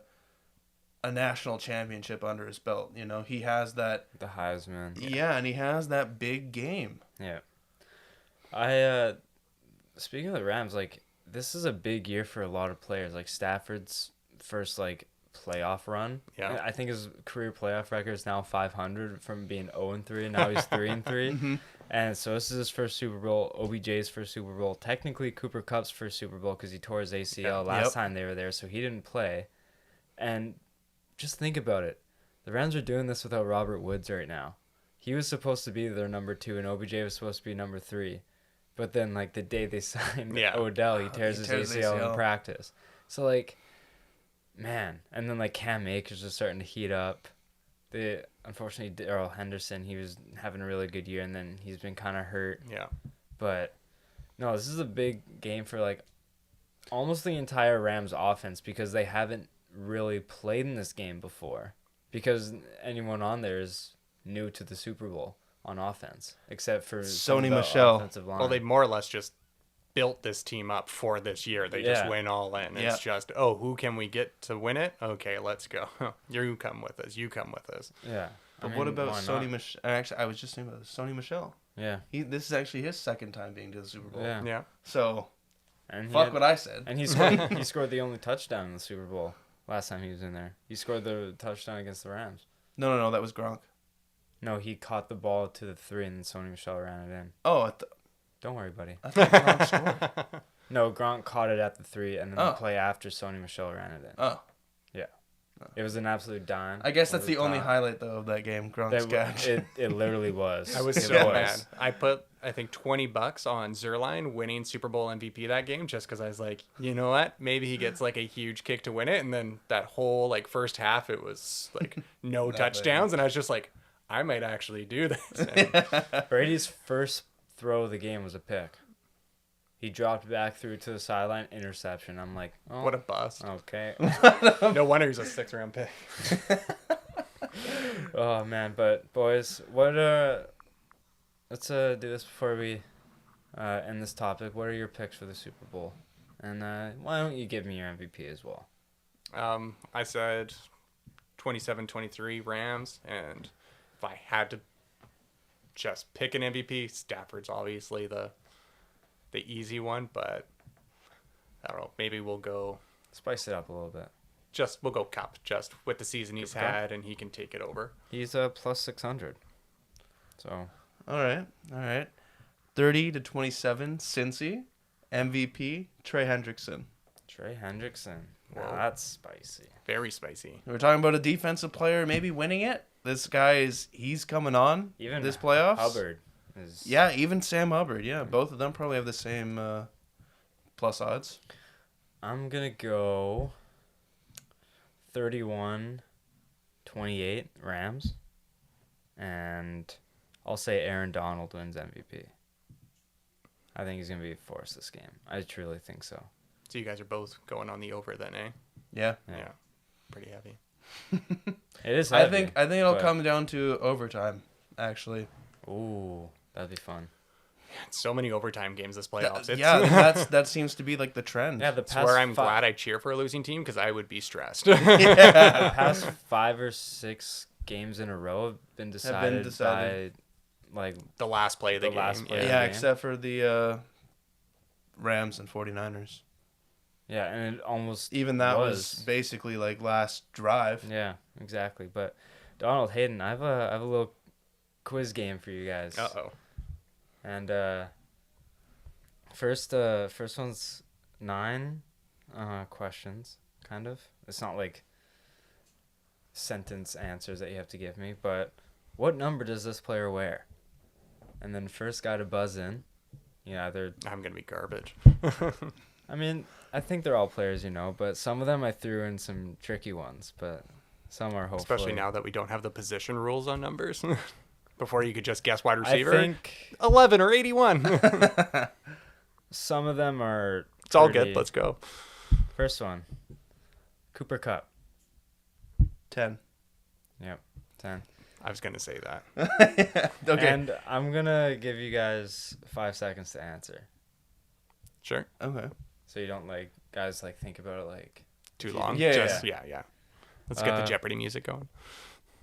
national championship under his belt. He has that the Heisman. Yeah, and he has that big game. Yeah. Speaking of the Rams, this is a big year for a lot of players. Stafford's first playoff run. Yeah. I think his career playoff record is now 500 from being 0-3, and now he's 3-3. Mm-hmm. And so this is his first Super Bowl, OBJ's first Super Bowl. Technically Cooper Kupp's first Super Bowl because he tore his ACL last time they were there, so he didn't play. And just think about it. The Rams are doing this without Robert Woods right now. He was supposed to be their number 2, and OBJ was supposed to be number 3. But then, the day they signed Odell, he tears his ACL in practice. So, man. And then, Cam Akers was starting to heat up. Unfortunately, Darrell Henderson, he was having a really good year, and then he's been kind of hurt. Yeah. But, no, this is a big game for, almost the entire Rams offense because they haven't really played in this game before. Because anyone on there is new to the Super Bowl on offense, except for Sony Michel. Offensive line. Well, they more or less just built this team up for this year. They just went all in. It's just, who can we get to win it? Okay, let's go. You come with us. You come with us. Yeah. But what about Sony Michel? Actually, I was just thinking about Sony Michel. Yeah. This is actually his second time being to the Super Bowl. Yeah. So, what I said. And he scored the only touchdown in the Super Bowl last time he was in there. He scored the touchdown against the Rams. No, that was Gronk. No, he caught the ball to the 3, and then Sony Michel ran it in. Oh, don't worry, buddy. I thought Gronk scored. No, Gronk caught it at the 3, and then the play after Sony Michel ran it in. Oh. Yeah. It was an absolute dime. I guess that's over the only top. highlight though of that game. Grunk's catch. It literally was. I was It so was. mad. I put, I think, $20 on Zerline winning Super Bowl MVP that game just because I was like, you know what? Maybe he gets like a huge kick to win it. And then that whole like first half, it was like no touchdowns. And I was just like, I might actually do this. And Brady's first throw of the game was a pick. He dropped back through to the sideline, interception. I'm like, oh, what a bust. okay. No wonder he's a 6th-round pick. Oh man, but boys, let's do this before we end this topic. What are your picks for the Super Bowl? And why don't you give me your MVP as well? I said 27-23 Rams, and if I had to just pick an MVP, Stafford's obviously the easy one, but I don't know, maybe we'll go Spice it up a little bit. we'll go Cup, just with the season he's had, and he can take it over. He's plus 600. So All right. 30-27 Cincy. MVP Trey Hendrickson. Trey Hendrickson. Now Whoa. that's spicy. Very spicy. We're talking about a defensive player maybe winning it. This guy he's coming on Even this playoffs. Hubbard is. Yeah, even Sam Hubbard. Yeah, both of them probably have the same plus odds. I'm gonna go 31-28 Rams, and I'll say Aaron Donald wins MVP. I think he's gonna be a force this game. I truly think so. So you guys are both going on the over then, eh? Yeah. Yeah. Pretty heavy. It is. I Heavy, think it'll but- come down to overtime, actually. Ooh, that'd be fun. So many overtime games this playoffs. That seems to be like the trend. Yeah, the It's past where I'm glad I cheer for a losing team because I would be stressed. the past 5 or 6 games in a row have been decided by like The last play of the The game. last play. Yeah. Yeah, game. except for the Rams and 49ers. yeah, and it almost Even that was basically like last drive. yeah, exactly. But Donald Hayden, I have a little quiz game for you guys. Uh-oh. And first one's 9 questions, kind of. It's not like sentence answers that you have to give me, but what number does this player wear? And then first guy to buzz in, either. I'm going to be garbage. I mean, I think they're all players, but some of them I threw in some tricky ones, but some are hopefully. Especially now that we don't have the position rules on numbers. Before you could just guess wide receiver. I think 11 or 81. some of them are. It's all pretty- good. Let's go. First one, Cooper Kupp. 10. Yep, 10. I was going to say that. Okay. And I'm gonna give you guys 5 seconds to answer, Sure. Okay. so you don't guys think about it Too long. Yeah, Just, yeah. Let's get the Uh, Jeopardy music going.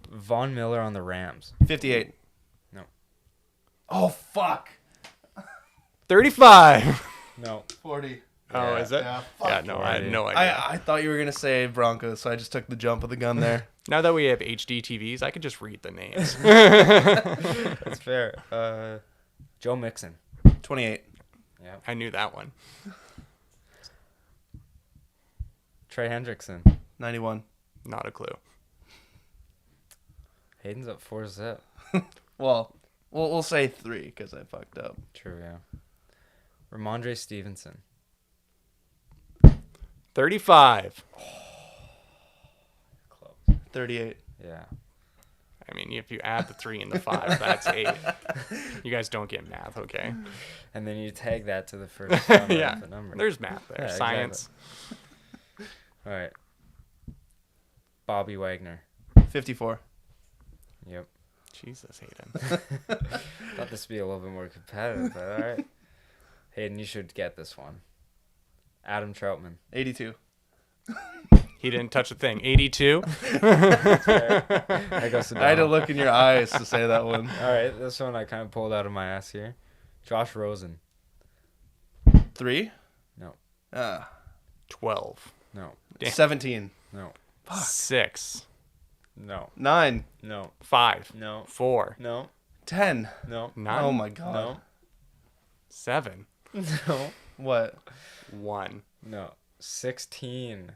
Von Miller on the Rams. 58. No. Oh, fuck. 35. No. 40. Oh, Yeah. is it? Yeah, Yeah, fuck. no, I had no idea. I thought you were going to say Broncos, so I just took the jump of the gun there. Now that we have HD TVs, I could just read the names. That's fair. Joe Mixon. 28. Yeah. I knew that one. Trey Hendrickson. 91. Not a clue. Hayden's up 4-0. Well, we'll say 3 because I fucked up. True, yeah. Ramondre Stevenson. 35. Close. 38. Yeah. I mean, if you add the 3 and the 5, that's 8. You guys don't get math, okay? And then you tag that to the first number Yeah. of the number. There's math there. Yeah, Science. All right. Bobby Wagner. 54. Yep. Jesus, Hayden. Thought this would be a little bit more competitive, but all right. Hayden, you should get this one. Adam Troutman. 82. He didn't touch a thing. 82. I goes to I had to Donald. look in your eyes to say that one. All right, this one I kind of pulled out of my ass here. Josh Rosen. 3? No. 12. No. Damn. 17. No. 6. No. 9. No. 5. No. 4. No. 10. No. 9. Oh my god. No. 7. No. What? 1. No. 16.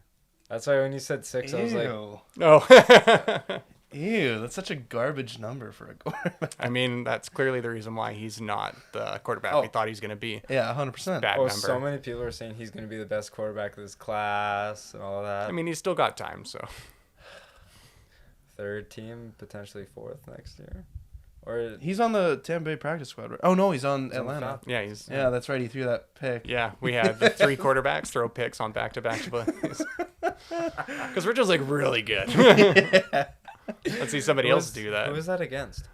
That's why when you said 6, I was like, Oh. Ew, that's such a garbage number for a quarterback. I mean, that's clearly the reason why he's not the quarterback we thought he was going to be. Yeah, 100%. Bad number. so many people are saying he's going to be the best quarterback of this class and all that. I mean, he's still got time, so. 3rd team, potentially 4th next year. Or He's on the Tampa Bay practice squad, right? Oh, no, he's on He's on the Atlanta. Falcons. Yeah, he's. Yeah, that's right. He threw that pick. Yeah, we had the 3 quarterbacks throw picks on back-to-back plays. Because we're just like really good. Let's see somebody else do that. Who was that against?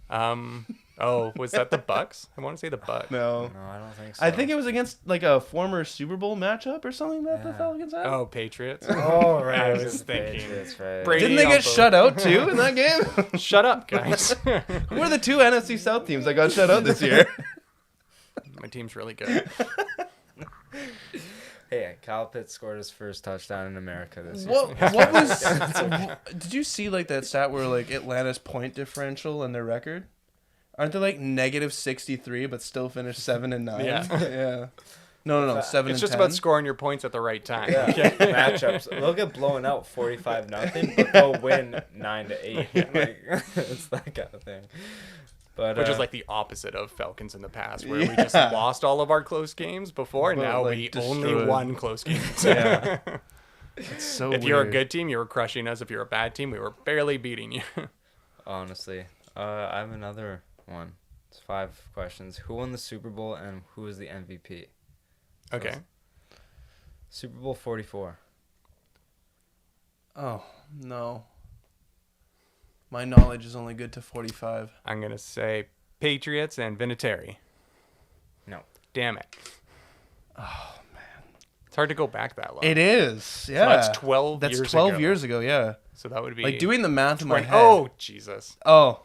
Was that the Bucks? I want to say the Bucks. No. No, I don't think so. I think it was against like a former Super Bowl matchup or something that the Yeah. Falcons had. Oh, Patriots. Oh, right. I it was was thinking. Patriots, right. Brady Didn't they on get both. shut out too in that game? Shut up, guys. Who are the 2 NFC South teams that got shut out this year? My team's really good. Hey, Kyle Pitts scored his first touchdown in America this year. What was? Did you see like that stat where like Atlanta's point differential and their record? Aren't they like -63 but still finished 7-9? Yeah. Yeah. No. 7 It's and just 10. about scoring your points at the right time. Yeah, matchups. They'll get blown out 45-0, but they'll win 9-8. Like, it's that kind of thing. But Which is like the opposite of Falcons in the past, where we just lost all of our close games before, and But, now like, we destroyed. only won close games. Yeah. It's so If weird. you're a good team, you were crushing us. If you're a bad team, we were barely beating you. honestly, I have another one. It's 5 questions. Who won the Super Bowl and who was the MVP? Okay. Super Bowl 44. Oh no. My knowledge is only good to 45. I'm going to say Patriots and Vinatieri. No. Damn it. Oh man. It's hard to go back that long. It is. Yeah. that's 12 That's years 12 ago. years ago. Yeah. So that would be Like doing the math in my 20 head. Oh, Jesus. Oh.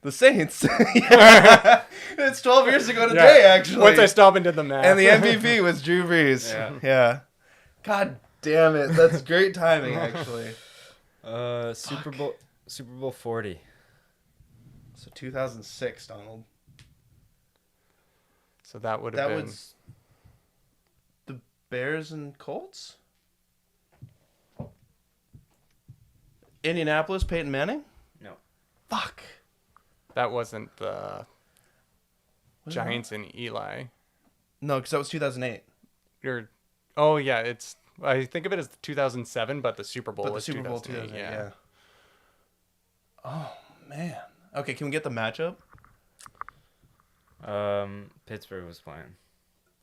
The Saints. Yeah. It's 12 years ago today, actually. Once I stop and did the math. And the MVP was Drew Brees. Yeah. Yeah. God damn it. That's great timing, actually. Super Bowl 40. So 2006, Donald. So that would have That been... was the Bears and Colts? Indianapolis, Peyton Manning? No. Fuck. That wasn't the Was it Giants and Eli. No, because that was 2008. Oh, yeah, it's... I think of it as 2007, but the Super Bowl But the was Super Bowl 2008. 2008, yeah. Oh, man. Okay, can we get the matchup? Pittsburgh was playing.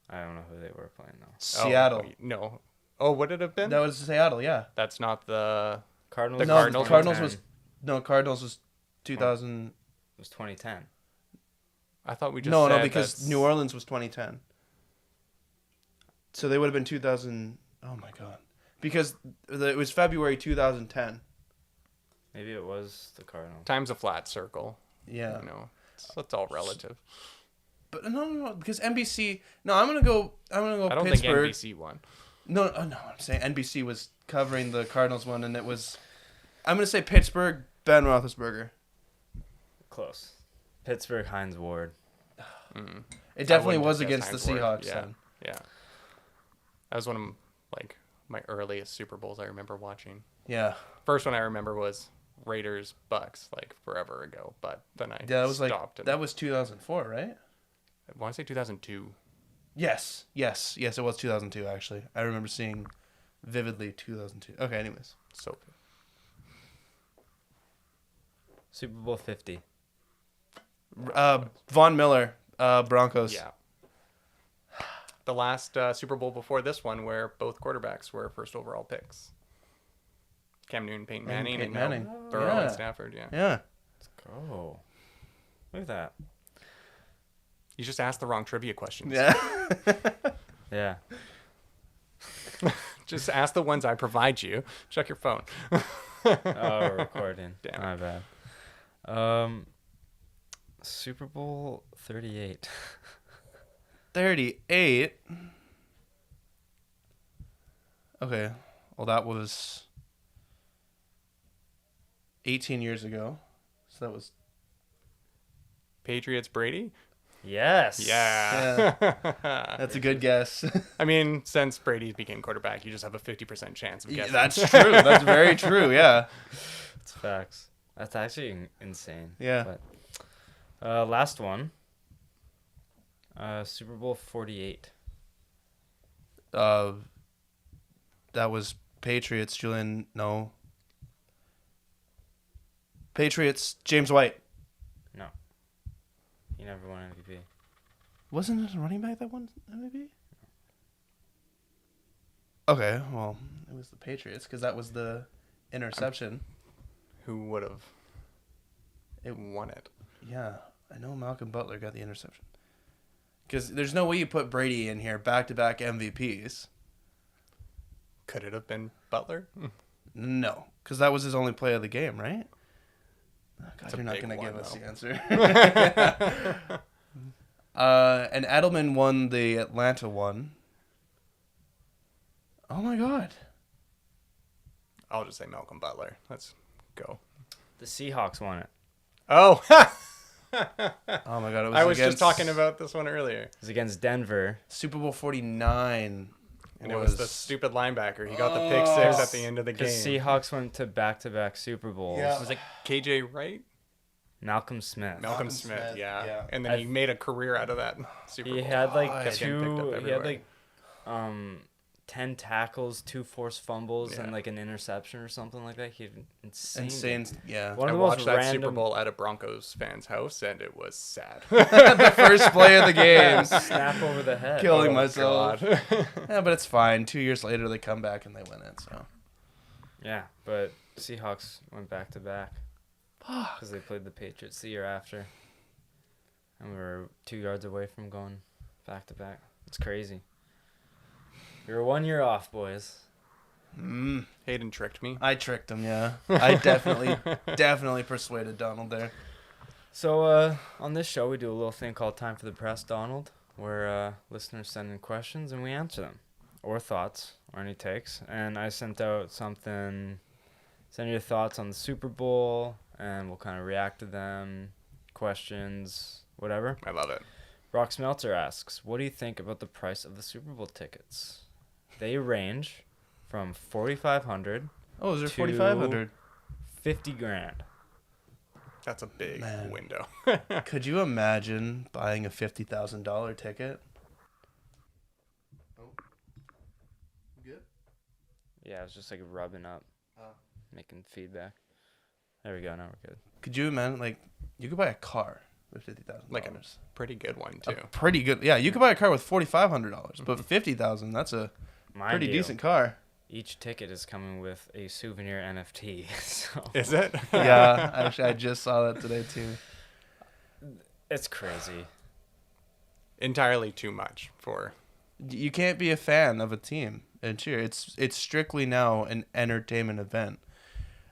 I don't know who they were playing though. Seattle. Oh, no. Oh, what did it have been? That was Seattle, yeah. That's not the... Cardinals. The No, Cardinals Cardinals was 2000. It was 2010. I thought we just No, said because that's- New Orleans was 2010. So they would have been 2000. Oh my god. Because it was February 2010. Maybe it was the Cardinals. Time's a flat circle. Yeah. You know, it's all relative. But no, because NBC. No, I'm gonna go. I don't Pittsburgh. think NBC won. No, I'm saying NBC was covering the Cardinals one, and it was. I'm gonna say Pittsburgh. Ben Roethlisberger. Close. Pittsburgh, Hines Ward. It definitely wouldn't was have against guessed the Hines Ward. Seahawks. Yeah. Then. Yeah. That was one of my earliest Super Bowls I remember watching. Yeah. First one I remember was Raiders Bucks, like forever ago, but then I Yeah, that was stopped. that was 2004, right? I want to say 2002. Yes, it was 2002 actually. I remember seeing vividly 2002. Okay, anyways. So Super Bowl 50. Von Miller, Broncos. yeah. The last Super Bowl before this one, where both quarterbacks were first overall picks. Cam Newton, Peyton Manning, Peyton and now Manning. Burrow Yeah. and Stafford. Yeah. Yeah. Oh. Look at that. You just asked the wrong trivia questions. Yeah. Yeah. Just ask the ones I provide you. Check your phone. Oh, we're recording. Damn. My bad. Super Bowl 38. 38. Okay. Well, that was 18 years ago. So that was Patriots, Brady. Yes. Yeah. That's a good guess. I mean, since Brady became quarterback, you just have a 50% chance of guessing. That's true. That's very true. Yeah. It's facts. That's actually insane. Yeah. But last one. Super Bowl 48. That was Patriots. Julian, no. Patriots. James White. No. He never won MVP. Wasn't it a running back that won MVP? Okay, well, it was the Patriots because that was the interception. Who would have won it? Yeah, I know Malcolm Butler got the interception. Because there's no way you put Brady in here back-to-back MVPs. Could it have been Butler? No, because that was his only play of the game, right? Oh, God, It's a you're not big going to one, give us though. the answer. And Edelman won the Atlanta one. Oh, my God. I'll just say Malcolm Butler. Let's go. The Seahawks won it. Oh, Oh, my God. It was I was against just talking about this one earlier. It was against Denver. Super Bowl 49. And it was the stupid linebacker. He got the pick six at the end of the game. Because Seahawks went to back-to-back Super Bowls. Yeah. Was it KJ Wright? Malcolm Smith. Malcolm Smith, yeah. yeah. And then he made a career out of that Super Bowl. He had like Kept getting picked up he had everywhere. like 10 tackles, 2 forced fumbles, Yeah. and like an interception or something like that. He had insane. Insane. Yeah. One I of the most watched that random Super Bowl at a Broncos fan's house, and it was sad. The first play of the game. snap over the head. Killing Oh, myself. God. Yeah, but it's fine. 2 years later, they come back and they win it. So Yeah, but Seahawks went back to back because they played the Patriots the year after, and we were 2 yards away from going back to back. It's crazy. We were 1 year off, boys. Haydn tricked me. I tricked him. Yeah, I definitely persuaded Donald there. So on this show, we do a little thing called Time for the Press, Donald, where listeners send in questions and we answer them, or thoughts, or any takes. And I sent out something, send your thoughts on the Super Bowl, and we'll kind of react to them, questions, whatever. I love it. Brock Smelter asks, what do you think about the price of the Super Bowl tickets? They range from $4,500 Oh, is there to 4,500? $50,000. That's a big Man. window. Could you imagine buying a $50,000 ticket? Oh, good. Yeah, it's just like rubbing up, making feedback. There we go. Now we're good. Could you imagine, like, you could buy a car with $50,000? Like a pretty good one, too. Pretty good. Yeah, you could buy a car with $4,500, but $50,000, that's a Mind pretty you, decent car. Each ticket is coming with a souvenir NFT. So Is it? Yeah, actually, I just saw that today too. it's crazy. Entirely too much for... You can't be a fan of a team and cheer. It's strictly now an entertainment event.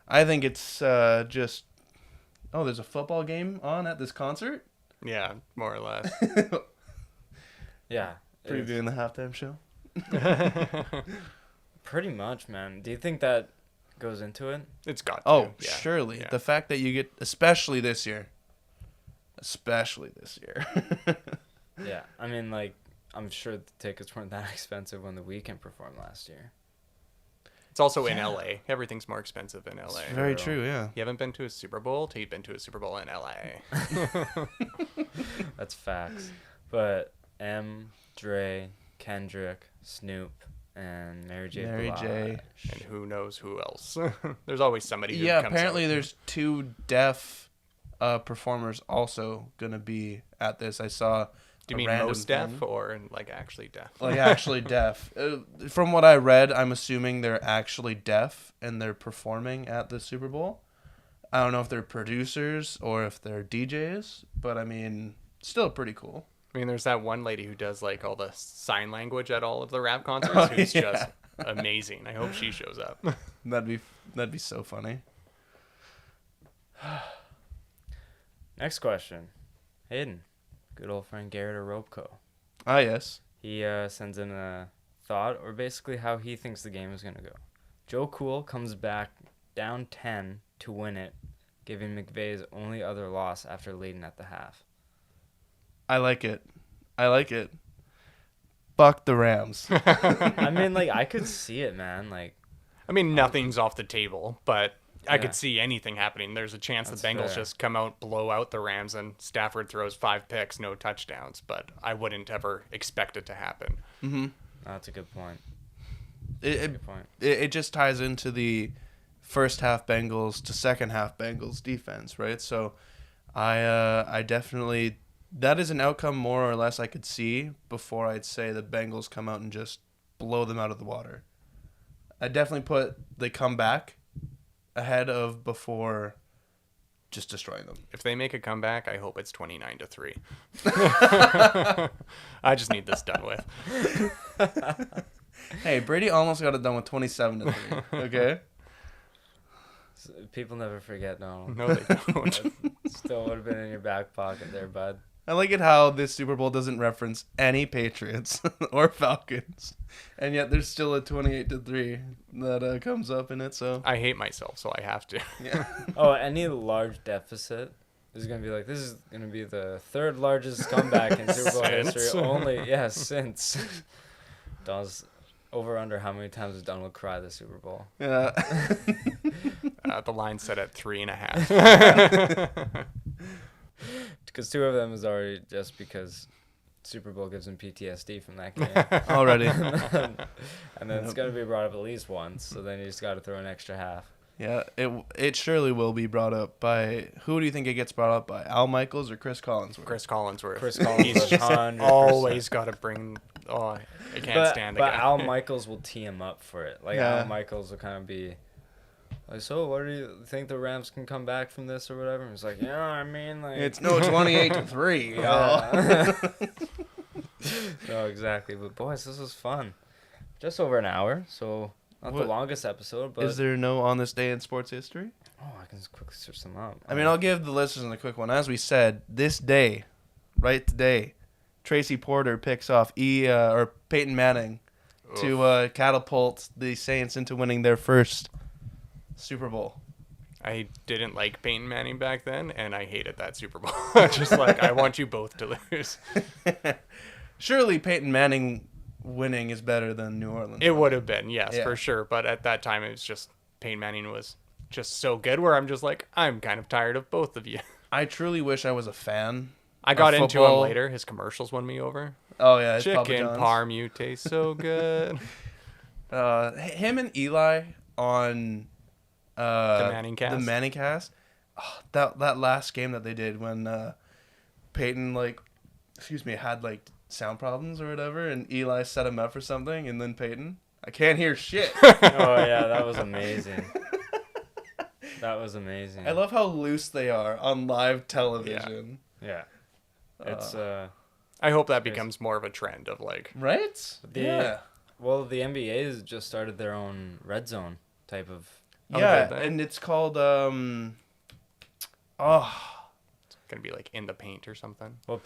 I think it's just, oh, there's a football game on at this concert? Yeah, more or less. Yeah. Previewing the halftime show. Pretty much, man. Do you think that goes into it? It's got to. Oh, yeah. surely. Yeah. The fact that you get, especially this year. Yeah. I mean, like, I'm sure the tickets weren't that expensive when The Weeknd performed last year. It's also in LA. Everything's more expensive in LA. It's very true, yeah. You haven't been to a Super Bowl till you've been to a Super Bowl in LA. That's facts. But Dre, Kendrick, Snoop, and Mary J. Mary J. And who knows who else. There's always somebody who Yeah, comes apparently out. there's 2 deaf performers also going to be at this. I saw Do you a mean random most deaf thing. or like actually deaf? Like actually deaf. From what I read, I'm assuming they're actually deaf and they're performing at the Super Bowl. I don't know if they're producers or if they're DJs, but I mean, still pretty cool. I mean, there's that one lady who does like all the sign language at all of the rap concerts who's just amazing. I hope she shows up. That'd be so funny. Next question. Hayden. Good old friend Garrett Orobko. Ah, yes. He sends in a thought, or basically how he thinks the game is going to go. Joe Cool comes back down 10 to win it, giving McVay's only other loss after leading at the half. I like it. Fuck the Rams. I mean, like, I could see it, man. Like, I mean, nothing's off the table, but I Yeah. could see anything happening. There's a chance That's the Bengals fair. just come out, blow out the Rams, and Stafford throws 5 picks, no touchdowns. But I wouldn't ever expect it to happen. that's a good point. It just ties into the first half Bengals to second half Bengals defense, right? So I definitely, that is an outcome more or less I could see before I'd say the Bengals come out and just blow them out of the water. I definitely put the comeback ahead of before just destroying them. If they make a comeback, I hope it's 29-3. I just need this done with. Hey, Brady almost got it done with 27-3. Okay. People never forget, Donald. No, they don't. Still would have been in your back pocket there, bud. I like it how this Super Bowl doesn't reference any Patriots or Falcons, and yet there's still a 28-3 that comes up in it. So I hate myself, so I have to. yeah. Oh, any large deficit is going to be like, this is going to be the third largest comeback in Super Bowl history. Since. Since. Donald's over under how many times has Donald cried the Super Bowl? Yeah. The line set at 3.5. Because 2 of them is already just because Super Bowl gives him PTSD from that game. Already. And then it's going to be brought up at least once, so then you just got to throw an extra half. Yeah, it surely will be brought up by, who do you think it gets brought up by? Al Michaels or Chris Collinsworth? Chris Collinsworth. Chris Collinsworth, He's just 100%. always got to bring. Oh, I can't stand the But guy. Al Michaels will tee him up for it. Like, Yeah. Al Michaels will kind of be like, so what do you think the Rams can come back from this or whatever? And he's like, yeah, I mean, like... It's no 28-3, y'all. Yeah. No, exactly. But, boys, this was fun. Just over an hour, so not the What- longest episode, but... Is there no on this day in sports history? Oh, I can just quickly search them up. I mean, I'll give the listeners a quick one. As we said, this day, right today, Tracy Porter picks off Peyton Manning to catapult the Saints into winning their first Super Bowl. I didn't like Peyton Manning back then, and I hated that Super Bowl. Just like, I want you both to lose. Surely Peyton Manning winning is better than New Orleans. It would have been, yes, Yeah. for sure. But at that time, it was just, Peyton Manning was just so good where I'm just like, I'm kind of tired of both of you. I truly wish I was a fan. I got of into him football. later. His commercials won me over. Oh, yeah. It's Papa Chicken John's. parm, you taste so good. Him and Eli on The Manning cast? The Manning cast. Oh, that last game that they did when Peyton had like sound problems or whatever, and Eli set him up for something, and then Peyton, I can't hear shit. Oh, yeah, that was amazing. That was amazing. I love how loose they are on live television. Yeah. It's, I hope that becomes more of a trend of like, Right? The NBA has just started their own red zone type of... Yeah, Okay. and it's called gonna be like in the paint or something. Well,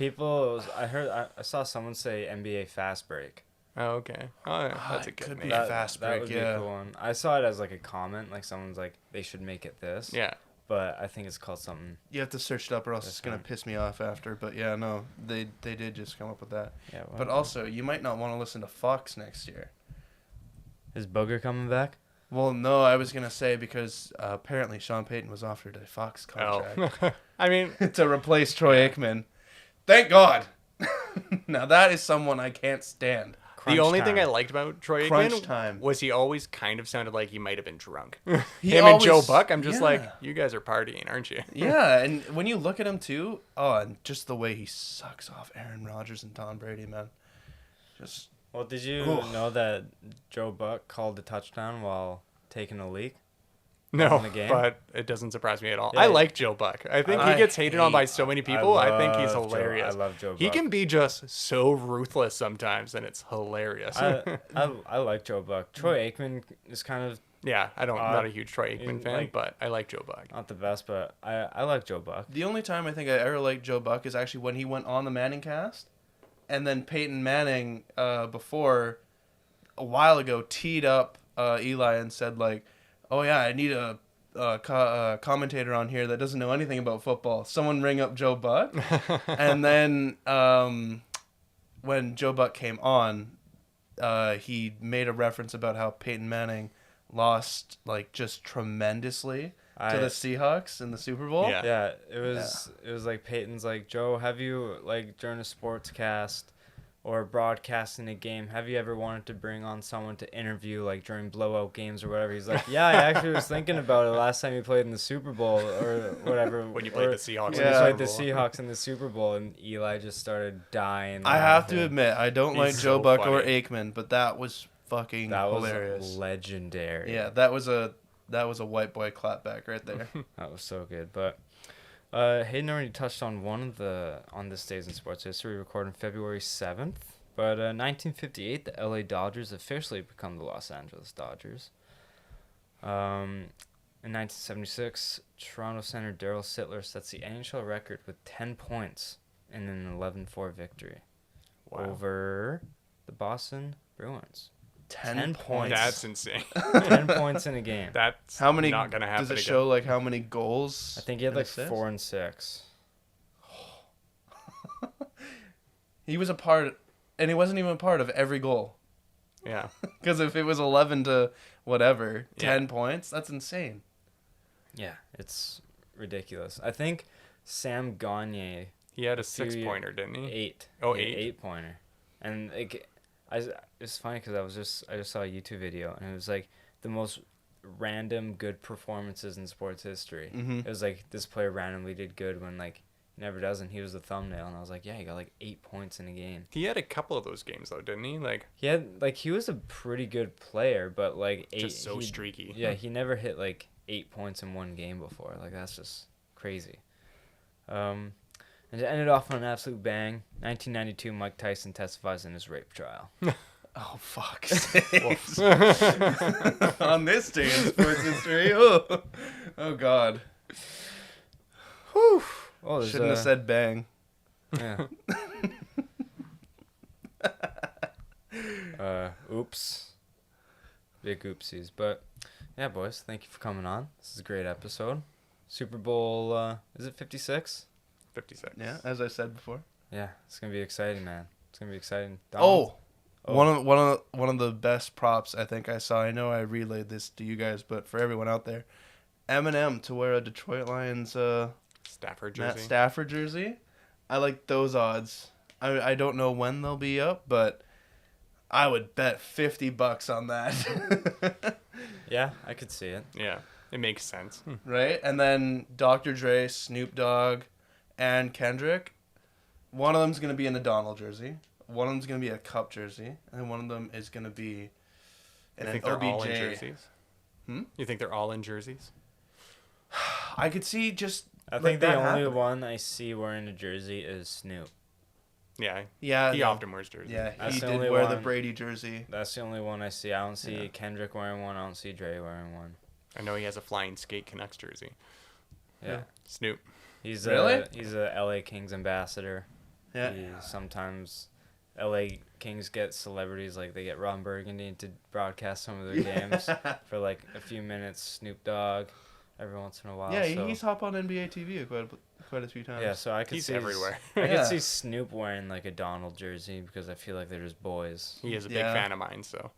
I saw someone say NBA Fast Break. Oh, okay. Oh, yeah, that's a it good could name. be Fast that Break, would yeah. be a cool one. I saw it as like a comment, like someone's like, they should make it this. Yeah. But I think it's called something. You have to search it up or else That's it's going to fine. piss me off after. But yeah, no, they did just come up with that. Yeah. But also, you might not want to listen to Fox next year. Is Booger coming back? Well, no, I was going to say because apparently Sean Payton was offered a Fox contract Oh. I mean, to replace Troy Aikman. Thank God. Now that is someone I can't stand. the only thing I time. liked about Troy Crunch Aikman time. was he always kind of sounded like he might have been drunk. He Him and Joe always- Buck, I'm just like, yeah. you guys are partying, aren't you? Yeah, and when you look at him too, and just the way he sucks off Aaron Rodgers and Tom Brady, man. Just Well, did you Oof. know that Joe Buck called a touchdown while taking a leak? No, in the game? but it doesn't surprise me at all. Yeah. I like Joe Buck. I think I he gets hated on by so many people. I think he's love Joe- hilarious. I love Joe Buck. He can be just so ruthless sometimes, and it's hilarious. I like Joe Buck. Troy Aikman is kind of yeah, I'm not a huge Troy Aikman in, fan, like- but I like Joe Buck. not the best, but I like Joe Buck. the only time I think I ever liked Joe Buck is actually when he went on the Manning cast, and then Peyton Manning before a while ago teed up Eli and said like, "Oh yeah, I need a commentator on here that doesn't know anything about football. Someone ring up Joe Buck. And then when Joe Buck came on, he made a reference about how Peyton Manning lost like just tremendously to the Seahawks in the Super Bowl. Yeah, it was like Peyton's like, Joe, have you, like, during a sportscast or broadcasting a game, have you ever wanted to bring on someone to interview, like, during blowout games or whatever? He's like, yeah, I actually was thinking about it last time you played in the Super Bowl or whatever. When you played the Seahawks. When you played the Seahawks in the Super Bowl, and Eli just started dying. I have to admit, I don't like Joe so Buck or funny. Aikman, but that was fucking hilarious. Was legendary. Yeah, that was a white boy clapback right there. That was so good. But Haydn already touched on on this days in sports history, recorded February 7th. But 1958, the LA Dodgers officially become the Los Angeles Dodgers. In 1976, Toronto center Darryl Sittler sets the NHL record with 10 points in an 11-4 victory over the Boston Bruins. 10 points. That's insane. 10 points in a game. That's how many, not going to happen does it again. show like how many goals? I think he had like 4 and 6. He was a part, and he wasn't even a part of every goal. Yeah. Because if it was 11 to whatever, 10 points, that's insane. Yeah, it's ridiculous. I think Sam Gagner, he had a 6-pointer, didn't he? 8. Oh, he had 8. 8-pointer. And it's funny because I just saw a YouTube video, and it was like the most random good performances in sports history. Mm-hmm. It was like this player randomly did good when like he never does, and he was the thumbnail, and I was like, yeah, he got like 8 points in a game. He had a couple of those games though, didn't he? Like he was a pretty good player, but like just so streaky. Yeah, he never hit like 8 points in one game before. Like that's just crazy. And it ended off on an absolute bang. 1992, Mike Tyson testifies in his rape trial. Oh, fuck. On this day in sports history. Oh, God. Whew. Oh, shouldn't have said bang. Yeah. Oops. Big oopsies. But, yeah, boys, thank you for coming on. This is a great episode. Super Bowl, is it 56? 56. Yeah, as I said before. Yeah, it's going to be exciting, man. It's going to be exciting. Donald? One of the best props I think I saw. I know I relayed this to you guys, but for everyone out there, Eminem to wear a Detroit Lions Stafford jersey. Matt Stafford jersey. I like those odds. I don't know when they'll be up, but I would bet $50 on that. Yeah, I could see it. Yeah, it makes sense. Right? And then Dr. Dre, Snoop Dogg, and Kendrick. One of them's going to be in a Donald jersey. One of them's going to be a Cup jersey. And one of them is going to be in an OBJ. They're all in jerseys? You think they're all in jerseys? I could see just... I think the only one I see wearing a jersey is Snoop. Yeah. Yeah. He often wears jerseys. Yeah, That's he the did only wear the one. Brady jersey. That's the only one I see. I don't see Kendrick wearing one. I don't see Dre wearing one. I know he has a Flying Skate Canucks jersey. Yeah. Snoop. He's Really? He's a LA Kings ambassador. Yeah. Sometimes LA Kings get celebrities, like they get Ron Burgundy to broadcast some of their games for like a few minutes. Snoop Dogg every once in a while. Yeah, so. he's hop on NBA TV quite a few times. Yeah, so I could He's see everywhere. I Yeah. could see Snoop wearing like a Donald jersey because I feel like they're just boys. He is a big fan of mine, so.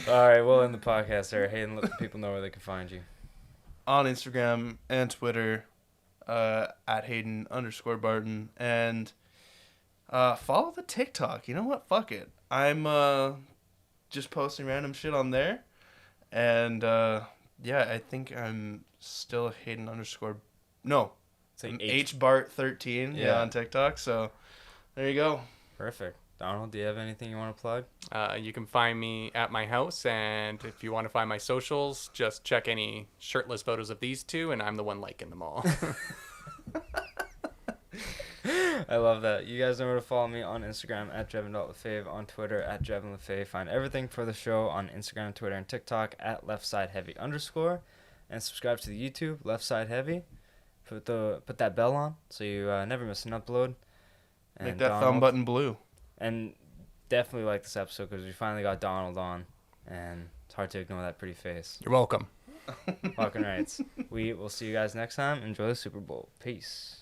All right, we'll end the podcast there. Hayden, let the people know where they can find you. On Instagram and Twitter, at Haydn_Barton, and follow the TikTok. You know what? Fuck it. I'm just posting random shit on there, and yeah, I think I'm still Haydn_. No, It's like HBart13. Yeah, on TikTok. So there you go. Perfect. Donald, do you have anything you want to plug? You can find me at my house, and if you want to find my socials, just check any shirtless photos of these two, and I'm the one liking them all. I love that. You guys know where to follow me on Instagram at Jevin.Lefave, on Twitter at JevinLefave. Find everything for the show on Instagram, Twitter, and TikTok at LeftSideHeavy_. And subscribe to the YouTube, Left Side Heavy. Put that bell on so you never miss an upload. And Make that thumb button blue. And definitely like this episode because we finally got Donald on. And It's hard to ignore that pretty face. You're welcome. Fucking rights. We will see you guys next time. Enjoy the Super Bowl. Peace.